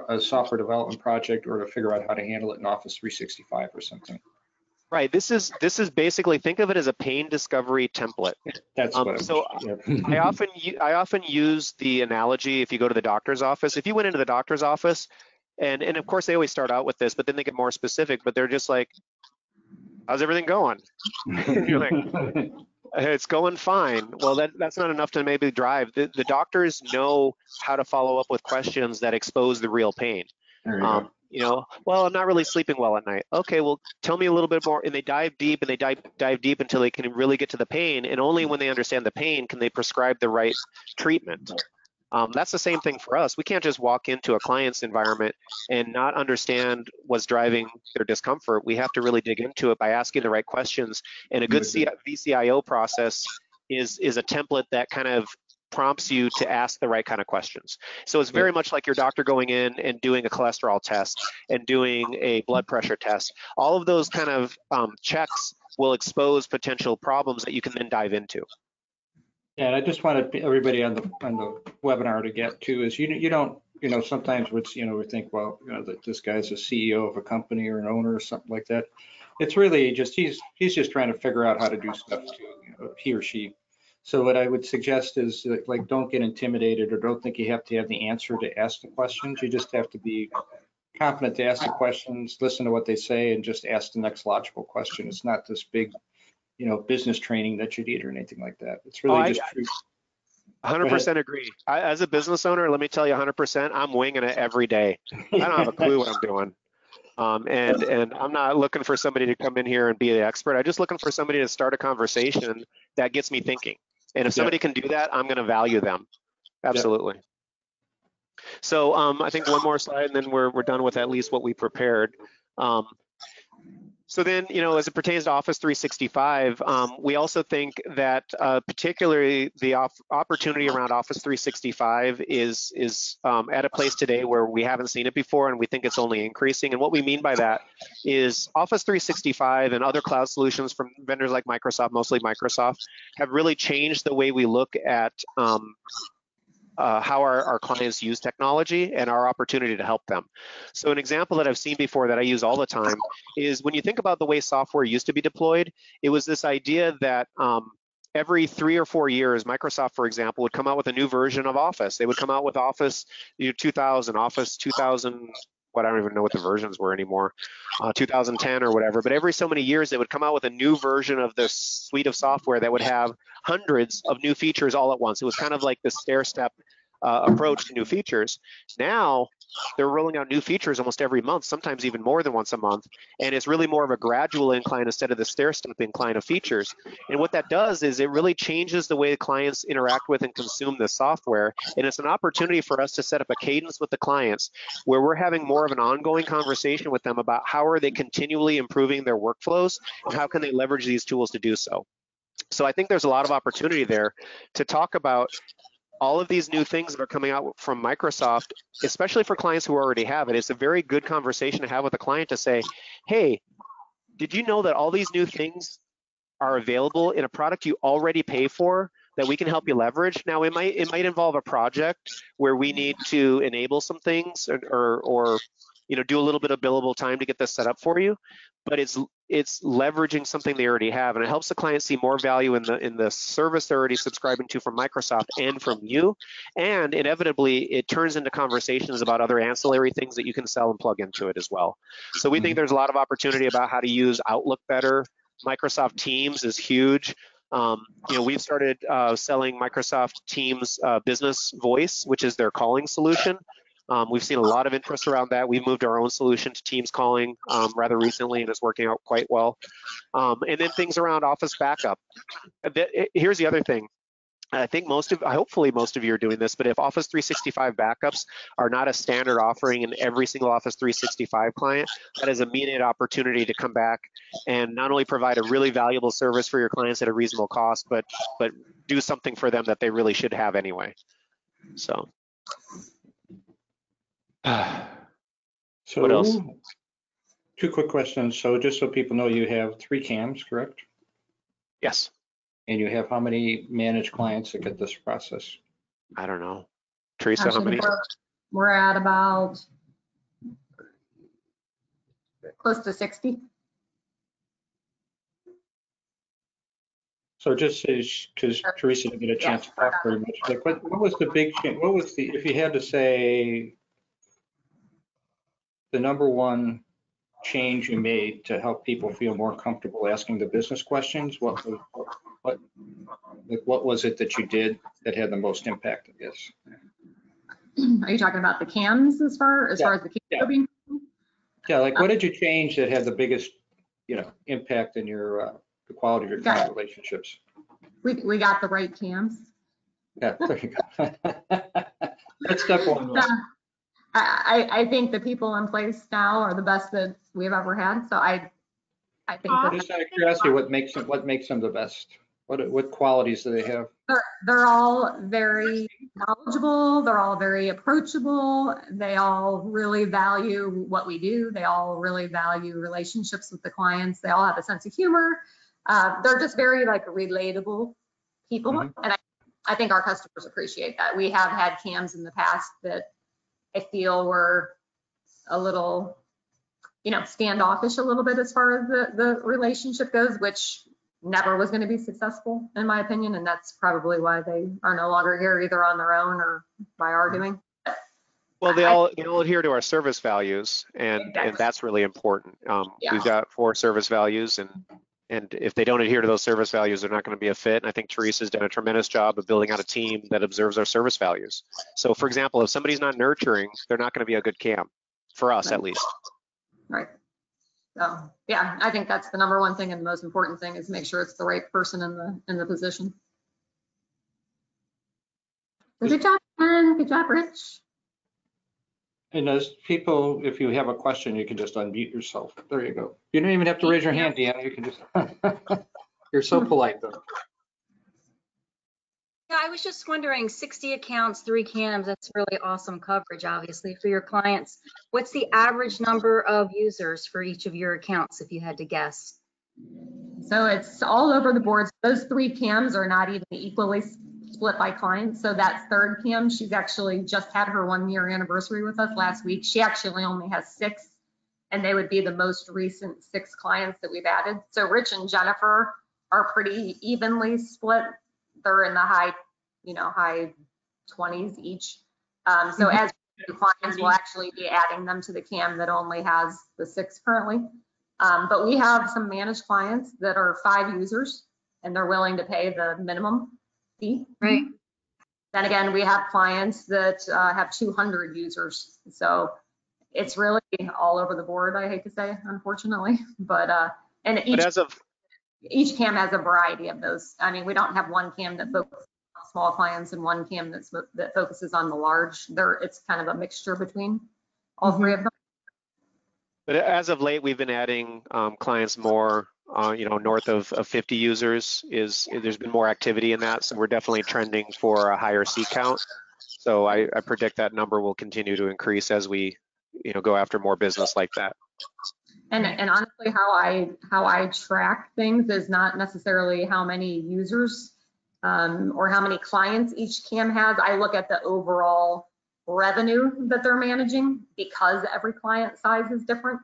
a software development project or to figure out how to handle it in Office 365 or something. Right. This is basically, think of it as a pain discovery template. That's what so I often use the analogy, if you go to the doctor's office, if you went into the doctor's office, and of course they always start out with this, but then they get more specific, but they're just like, how's everything going? And you're like, it's going fine. Well, that's not enough to maybe drive. The doctors know how to follow up with questions that expose the real pain. You know, well, I'm not really sleeping well at night. Okay, well, tell me a little bit more. And they dive deep, and they dive deep until they can really get to the pain. And only when they understand the pain can they prescribe the right treatment. That's the same thing for us. We can't just walk into a client's environment and not understand what's driving their discomfort. We have to really dig into it by asking the right questions. And a good VCIO process is a template that kind of prompts you to ask the right kind of questions. So it's very much like your doctor going in and doing a cholesterol test and doing a blood pressure test. All of those kind of checks will expose potential problems that you can then dive into. Yeah, and I just wanted everybody on the webinar to get to is you don't, you know, sometimes we think, well, you know, that this guy's a CEO of a company or an owner or something like that. It's really just he's just trying to figure out how to do stuff too, you know, he or she. So what I would suggest is like, don't get intimidated or don't think you have to have the answer to ask the questions. You just have to be confident to ask the questions, listen to what they say, and just ask the next logical question. It's not this big, you know, business training that you need or anything like that. It's really just true. 100% agree. As a business owner, let me tell you 100%, I'm winging it every day. I don't have a clue what I'm doing. And I'm not looking for somebody to come in here and be the expert. I'm just looking for somebody to start a conversation that gets me thinking. And if somebody can do that, I'm going to value them. Absolutely. So I think one more slide, and then we're done with at least what we prepared. So then, you know, as it pertains to Office 365, we also think that particularly the opportunity around Office 365 is at a place today where we haven't seen it before, and we think it's only increasing. And what we mean by that is Office 365 and other cloud solutions from vendors like Microsoft, mostly Microsoft, have really changed the way we look at how our clients use technology and our opportunity to help them. So an example that I've seen before that I use all the time is when you think about the way software used to be deployed, it was this idea that every 3 or 4 years, Microsoft, for example, would come out with a new version of Office. They would come out with Office 2000, Office 2000, I don't even know what the versions were anymore, 2010 or whatever, but every so many years they would come out with a new version of this suite of software that would have hundreds of new features all at once. It was kind of like the stair-step approach to new features. Now they're rolling out new features almost every month, sometimes even more than once a month, and it's really more of a gradual incline instead of the stair-step incline of features. And what that does is it really changes the way clients interact with and consume the software, and it's an opportunity for us to set up a cadence with the clients where we're having more of an ongoing conversation with them about how are they continually improving their workflows and how can they leverage these tools to do so. So I think there's a lot of opportunity there to talk about all of these new things that are coming out from Microsoft, especially for clients who already have it. It's a very good conversation to have with a client to say, hey, did you know that all these new things are available in a product you already pay for that we can help you leverage? Now, it might involve a project where we need to enable some things or do a little bit of billable time to get this set up for you, but it's leveraging something they already have, and it helps the client see more value in the service they're already subscribing to from Microsoft and from you, and inevitably it turns into conversations about other ancillary things that you can sell and plug into it as well. So we think there's a lot of opportunity about how to use Outlook better. Microsoft Teams is huge. We've started selling Microsoft Teams Business Voice, which is their calling solution. We've seen a lot of interest around that. We've moved our own solution to Teams calling rather recently, and it's working out quite well. And then things around Office backup. Here's the other thing. I think hopefully most of you are doing this, but if Office 365 backups are not a standard offering in every single Office 365 client, that is an immediate opportunity to come back and not only provide a really valuable service for your clients at a reasonable cost, but do something for them that they really should have anyway. So. What else? 2 quick questions. So just so people know, you have 3 CAMs, correct? Yes. And you have how many managed clients that get this process? I don't know. Teresa, how many? We're at about close to 60. So just because Teresa didn't get a chance to talk very much, like what was the big change? What was if you had to say the number one change you made to help people feel more comfortable asking the business questions? What was it that you did that had the most impact, I guess? Are you talking about the CAMs as far as the CAMs? Yeah, like what did you change that had the biggest, impact in your the quality of your client relationships? We got the right CAMs. Yeah, there you go. That's step one. I think the people in place now are the best that we've ever had. So I think that just out of curiosity, what makes them the best? What qualities do they have? They're all very knowledgeable. They're all very approachable. They all really value what we do. They all really value relationships with the clients. They all have a sense of humor. They're just very relatable people. And I think our customers appreciate that. We have had CAMs in the past that I feel were a little, standoffish a little bit as far as the relationship goes, which never was going to be successful in my opinion. And that's probably why they are no longer here, either on their own or by our doing. Well, they all adhere to our service values, and that's really important. We've got 4 service values, and if they don't adhere to those service values, they're not going to be a fit. And I think Teresa's done a tremendous job of building out a team that observes our service values. So for example, if somebody's not nurturing, they're not going to be a good CAM, for us at least. Right. So yeah, I think that's the number one thing, and the most important thing is make sure it's the right person in the position. Good job, Ken. Good job, Rich. And as people, if you have a question, you can just unmute yourself. There you go. You don't even have to raise your hand, Deanna. You can just, you're so polite though. Yeah, I was just wondering, 60 accounts, 3 CAMs, that's really awesome coverage, obviously, for your clients. What's the average number of users for each of your accounts, if you had to guess? So it's all over the board. Those 3 CAMs are not even equally split by clients. So that 3rd CAM, she's actually just had her 1-year anniversary with us last week. She actually only has 6, and they would be the most recent 6 clients that we've added. So Rich and Jennifer are pretty evenly split. They're in the high 20s each. So as new clients, we'll actually be adding them to the CAM that only has the 6 currently. But we have some managed clients that are 5 users, and they're willing to pay the minimum fee. Right. Then again, we have clients that have 200 users. So it's really all over the board, I hate to say, unfortunately. But each CAM has a variety of those. I mean, we don't have one CAM that focuses on small clients and one CAM that focuses on the large. It's kind of a mixture between all 3 of them. But as of late, we've been adding clients more, north of 50 users. There's been more activity in that, so we're definitely trending for a higher seat count. So I predict that number will continue to increase as we, go after more business like that. And honestly, how I track things is not necessarily how many users or how many clients each CAM has. I look at the overall revenue that they're managing because every client size is different.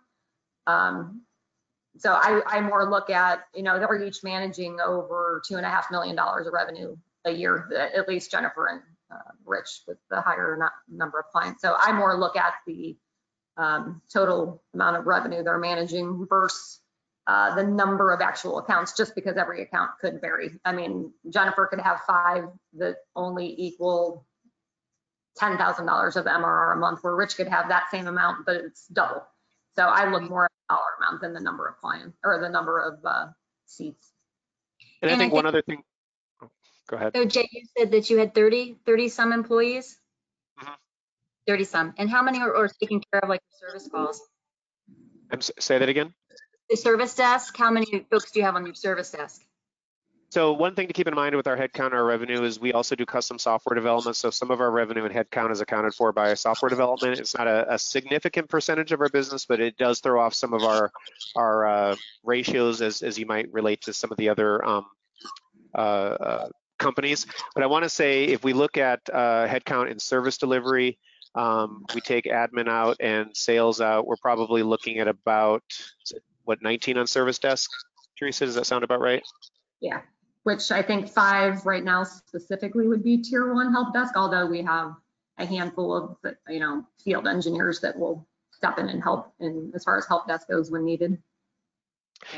So I more look at, they're each managing over $2.5 million of revenue a year, at least Jennifer and Rich with the higher number of clients. So I more look at the total amount of revenue they're managing versus the number of actual accounts, just because every account could vary. I mean, Jennifer could have 5 that only equal $10,000 of MRR a month, where Rich could have that same amount, but it's double. So I look more at the dollar amount than the number of clients or the number of seats. And I think one other thing, go ahead. So Jay, you said that you had 30 some employees? 30 some. And how many are taking care of like service calls? Say that again? The service desk, how many folks do you have on your service desk? So one thing to keep in mind with our headcount and our revenue is we also do custom software development. So some of our revenue and headcount is accounted for by software development. It's not a significant percentage of our business, but it does throw off some of our ratios as you might relate to some of the other companies. But I want to say if we look at headcount in service delivery, we take admin out and sales out, we're probably looking at about, 19 on service desk? Teresa, does that sound about right? Yeah, which I think 5 right now specifically would be tier 1 help desk, although we have a handful of, field engineers that will step in and help as far as help desk goes when needed.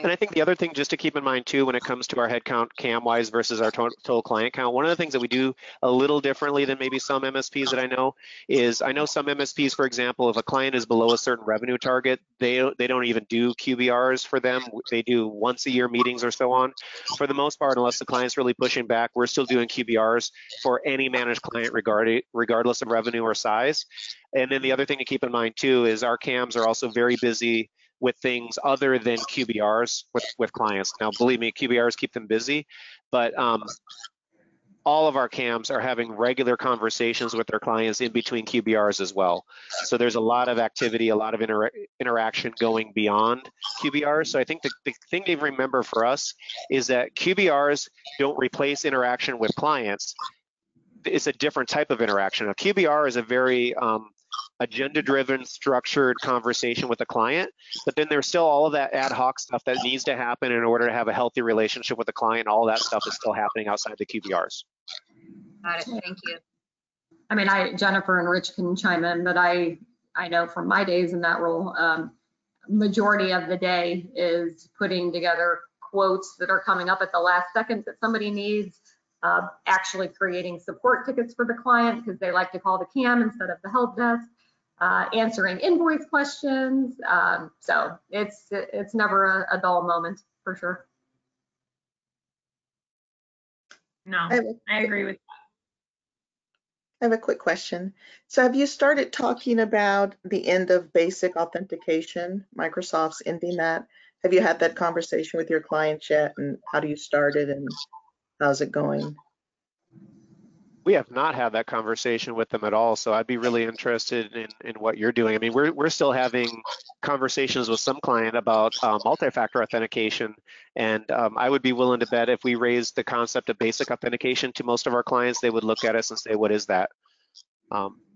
And I think the other thing just to keep in mind too, when it comes to our headcount cam-wise versus our total client count, one of the things that we do a little differently than maybe some MSPs that I know is, I know some MSPs, for example, if a client is below a certain revenue target, they don't even do QBRs for them. They do once a year meetings or so on. For the most part, unless the client's really pushing back, we're still doing QBRs for any managed client regardless of revenue or size. And then the other thing to keep in mind too is our cams are also very busy with things other than QBRs with clients. Now, believe me, QBRs keep them busy, but all of our cams are having regular conversations with their clients in between QBRs as well. So there's a lot of activity, a lot of interaction going beyond QBRs. So I think the thing to remember for us is that QBRs don't replace interaction with clients. It's a different type of interaction. A QBR is a very agenda-driven, structured conversation with the client, but then there's still all of that ad hoc stuff that needs to happen in order to have a healthy relationship with the client. All that stuff is still happening outside the QBRs. Got it, thank you. I mean, Jennifer and Rich can chime in, but I know from my days in that role, majority of the day is putting together quotes that are coming up at the last second that somebody needs, actually creating support tickets for the client because they like to call the CAM instead of the help desk, answering invoice questions. So it's never a dull moment for sure. No, I agree with that. I have a quick question. So have you started talking about the end of basic authentication, Microsoft's ending that? Have you had that conversation with your clients yet? And how do you start it and how's it going? We have not had that conversation with them at all. So I'd be really interested in what you're doing. I mean, we're still having conversations with some client about multi-factor authentication. And I would be willing to bet if we raised the concept of basic authentication to most of our clients, they would look at us and say, what is that?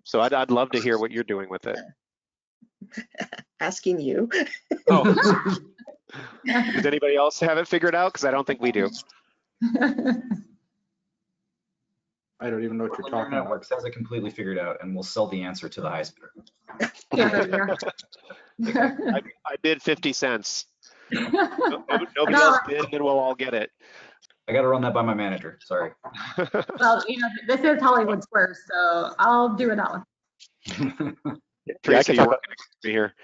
So I'd love to hear what you're doing with it. Asking you. Oh, does anybody else have it figured out? Because I don't think we do. I don't even know what you're talking about. Networks has it completely figured out, and we'll sell the answer to the highest bidder. Yeah, there you go. I bid 50 cents. Nobody else bid, and then we'll all get it. I got to run that by my manager. Sorry. Well, this is Hollywood Squares, so I'll do it that one. Tracy, you're welcome to be here.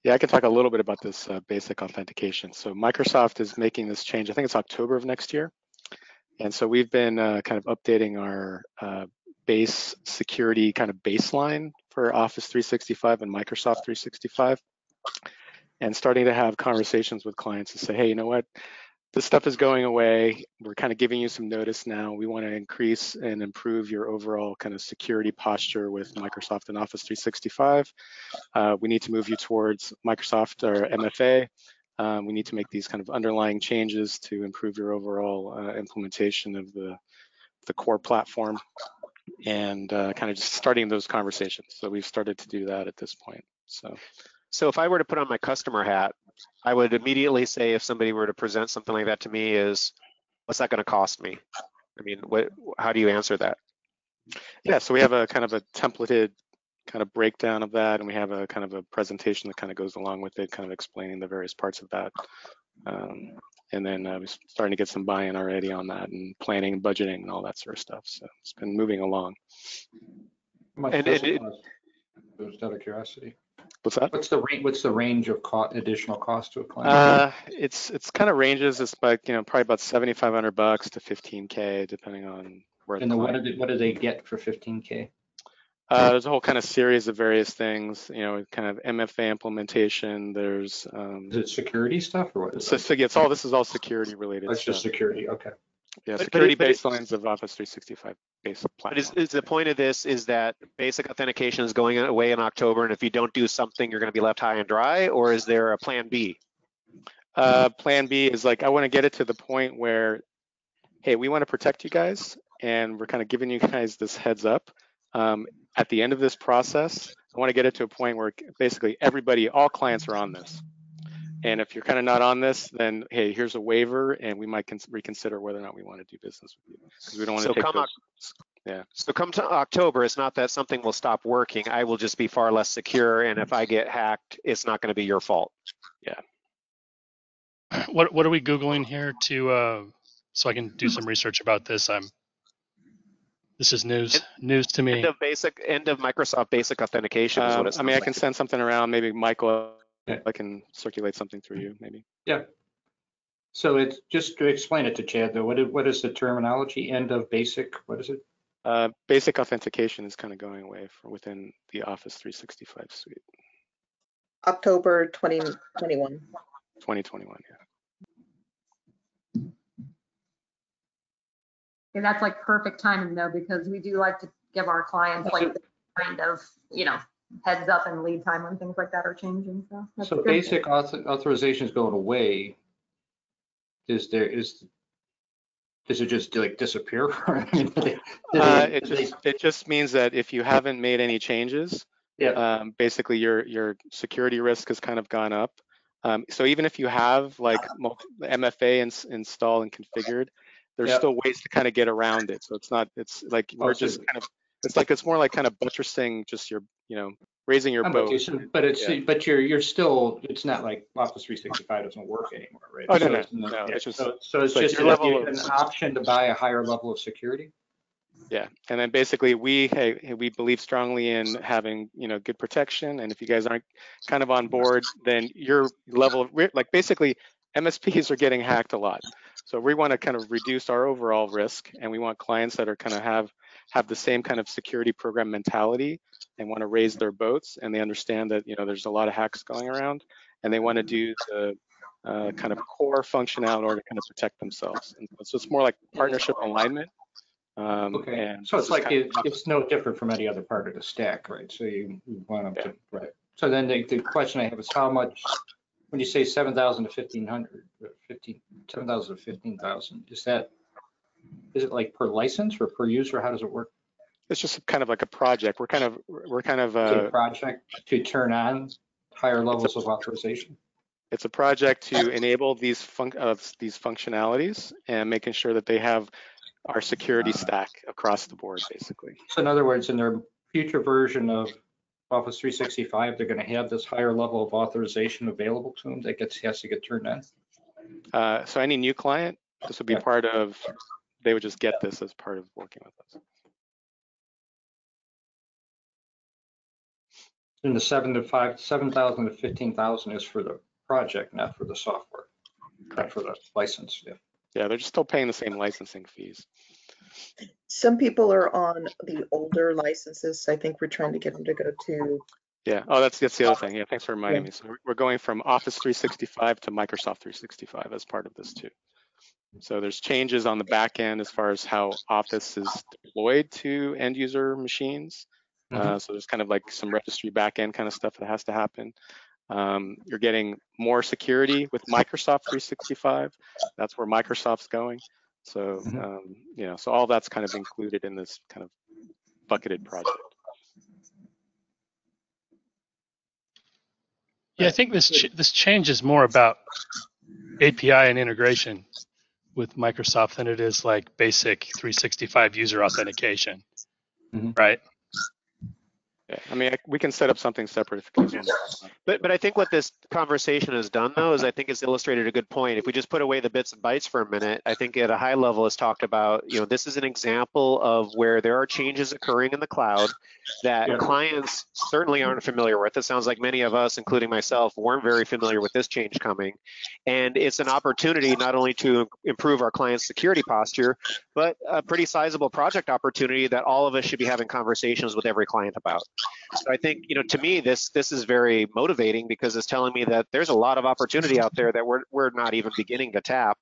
Yeah, I can talk a little bit about this basic authentication. So Microsoft is making this change. I think it's October of next year. And so we've been kind of updating our base security kind of baseline for Office 365 and Microsoft 365, and starting to have conversations with clients to say, hey, you know what? This stuff is going away. We're kind of giving you some notice now. We want to increase and improve your overall kind of security posture with Microsoft and Office 365. We need to move you towards Microsoft or MFA. We need to make these kind of underlying changes to improve your overall implementation of the core platform. and kind of just starting those conversations. So we've started to do that at this point. So if I were to put on my customer hat, I would immediately say, if somebody were to present something like that to me, is what's that going to cost me? I mean, how do you answer that? Yeah, so we have a kind of a templated kind of breakdown of that, and we have a kind of a presentation that kind of goes along with it, kind of explaining the various parts of that. And then we're starting to get some buy-in already on that, and planning and budgeting and all that sort of stuff. So it's been moving along. How much does it cost? Just out of curiosity. What's that? What's the range of additional cost to a client? It's kind of ranges. It's like, probably about $7,500 to $15K, depending on where. And what do they get for $15K? There's a whole kind of series of various things, kind of MFA implementation. There's is it security stuff, or what is it? So yeah, this is all security related. It's just security, okay. Yeah, security baselines of Office 365 base platform. But is the point of this is that basic authentication is going away in October, and if you don't do something, you're going to be left high and dry, or is there a plan B? Plan B is like, I want to get it to the point where, hey, we want to protect you guys, and we're kind of giving you guys this heads up. At the end of this process, I want to get it to a point where basically all clients are on this. And if you're kind of not on this, then hey, here's a waiver, and we might reconsider whether or not we want to do business with you, because we don't want to take those. Yeah. So come to October, it's not that something will stop working. I will just be far less secure, and if I get hacked, it's not going to be your fault. Yeah. What are we Googling here so I can do some research about this? This is news to me. End of Microsoft Basic Authentication is what it's. I mean, I can send something around. Maybe Michael, I can circulate something through you, maybe. Yeah. So it's just to explain it to Chad, though. What is the terminology? End of basic? What is it? Basic authentication is kind of going away within the Office 365 suite. October 2021. 2021, yeah. And that's like perfect timing though, because we do like to give our clients like the kind of, heads up and lead time when things like that are changing. So basic authorization is going away. Does it just like disappear? It just means that if you haven't made any changes, basically your security risk has kind of gone up. So even if you have like MFA installed and configured, there's still ways to kind of get around it. So it's like we're just kind of, it's more like kind of buttressing just your, raising your boat. But you're still, it's not like Office 365 doesn't work anymore, right? Oh, no. It's just, so it's just an option to buy a higher level of security. Yeah, and then basically we believe strongly in having good protection, and if you guys aren't kind of on board, then your level of like basically MSPs are getting hacked a lot. So we want to kind of reduce our overall risk, and we want clients that are kind of have the same kind of security program mentality and want to raise their boats, and they understand that there's a lot of hacks going around, and they want to do the kind of core functionality in order to kind of protect themselves. And so it's more like partnership alignment. Okay. So it's like it's no different from any other part of the stack, right? So you want them to, right? So then the question I have is how much, when you say 7,000 to 1,500, 7,000 to 15,000, is it like per license or per user? How does it work? It's just kind of like a project. We're kind of a project to turn on higher levels of authorization. It's a project to enable these functionalities and making sure that they have our security stack across the board, basically. So in other words, in their future version of Office 365, they're going to have this higher level of authorization available to them that has to get turned on? So any new client, this would be part of, they would just get this as part of working with us. And the 7,000 to 15,000 is for the project, not for the software, not for the license. Yeah, they're just still paying the same licensing fees. Some people are on the older licenses. I think we're trying to get them to go to. Yeah. Oh, that's the other thing. Yeah, thanks for reminding me. So we're going from Office 365 to Microsoft 365 as part of this too. So there's changes on the back end as far as how Office is deployed to end user machines. So there's kind of like some registry back end kind of stuff that has to happen. You're getting more security with Microsoft 365. That's where Microsoft's going. So, so all that's kind of included in this kind of bucketed project. Yeah, I think this change is more about API and integration with Microsoft than it is like basic 365 user authentication, right? Yeah, I mean, we can set up something separate if you guys want to talk about it. But I think what this conversation has done, though, is I think it's illustrated a good point. If we just put away the bits and bytes for a minute, I think at a high level it's talked about, this is an example of where there are changes occurring in the cloud that clients certainly aren't familiar with. It sounds like many of us, including myself, weren't very familiar with this change coming. And it's an opportunity not only to improve our clients' security posture, but a pretty sizable project opportunity that all of us should be having conversations with every client about. So I think, to me, this is very motivating because it's telling me that there's a lot of opportunity out there that we're not even beginning to tap.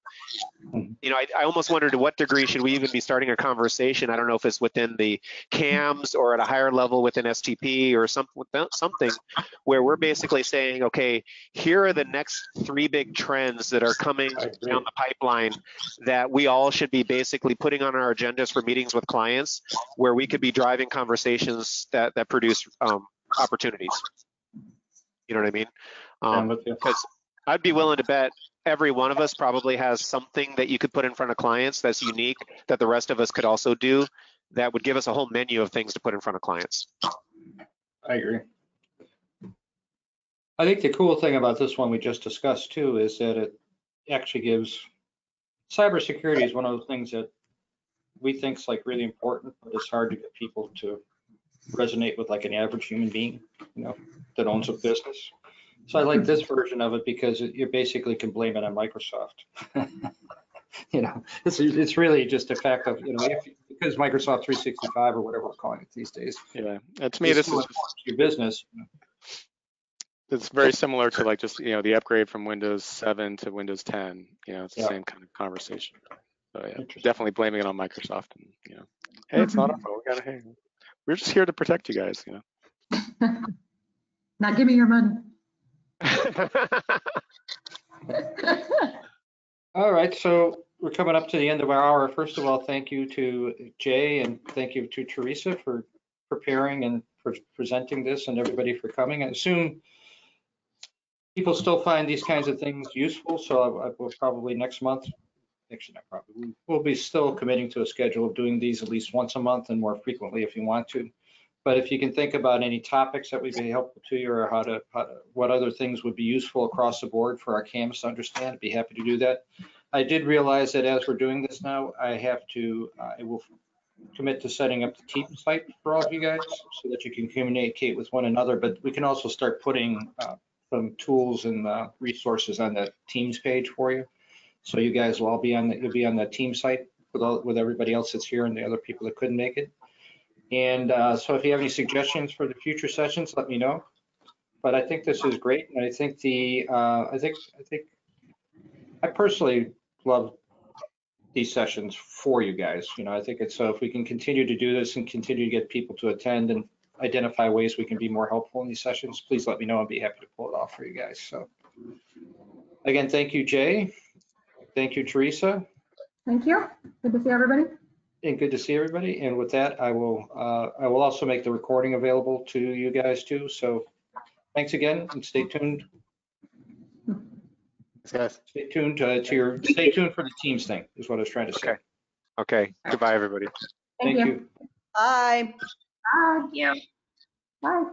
I almost wonder to what degree should we even be starting a conversation? I don't know if it's within the CAMs or at a higher level within STP or something where we're basically saying, okay, here are the next 3 big trends that are coming down the pipeline that we all should be basically putting on our agendas for meetings with clients where we could be driving conversations that produce opportunities. You know what I mean? Because I'd be willing to bet every one of us probably has something that you could put in front of clients that's unique that the rest of us could also do that would give us a whole menu of things to put in front of clients. I agree. I think the cool thing about this one we just discussed too is that it actually gives cybersecurity is one of those things that we think is like really important, but it's hard to get people to resonate with like an average human being, that owns a business. So I like this version of it because you basically can blame it on Microsoft. It's really just a fact of, because Microsoft 365 or whatever we're calling it these days. Yeah, and to me, this is your business. It's very similar to like just, the upgrade from Windows 7 to Windows 10. It's the same kind of conversation. So yeah, definitely blaming it on Microsoft. And, hey, it's not our fault. We're just here to protect you guys. Now give me your money. All right, so we're coming up to the end of our hour. First of all, thank you to Jay and thank you to Teresa for preparing and for presenting this and everybody for coming. I assume people still find these kinds of things useful, so I will probably next month, actually not probably, we'll be still committing to a schedule of doing these at least once a month and more frequently if you want to. But if you can think about any topics that would be helpful to you or what other things would be useful across the board for our CAMs to understand, I'd be happy to do that. I did realize that as we're doing this now, I will commit to setting up the team site for all of you guys so that you can communicate with one another, but we can also start putting some tools and resources on the Teams page for you. So you guys will all be on the team site with everybody else that's here and the other people that couldn't make it. And so if you have any suggestions for the future sessions, let me know. But I think this is great, and I think I personally love these sessions for you guys. I think it's so if we can continue to do this and continue to get people to attend and identify ways we can be more helpful in these sessions, please let me know. I'd be happy to pull it off for you guys. So again, thank you, Jay. Thank you, Teresa. Thank you. Good to see everybody. And good to see everybody. And with that, I will also make the recording available to you guys too. So thanks again and stay tuned. Thanks, guys. Stay tuned stay tuned for the Teams thing is what I was trying to say. Okay. Goodbye, everybody. Thank you. Bye. Bye. Yeah. Bye.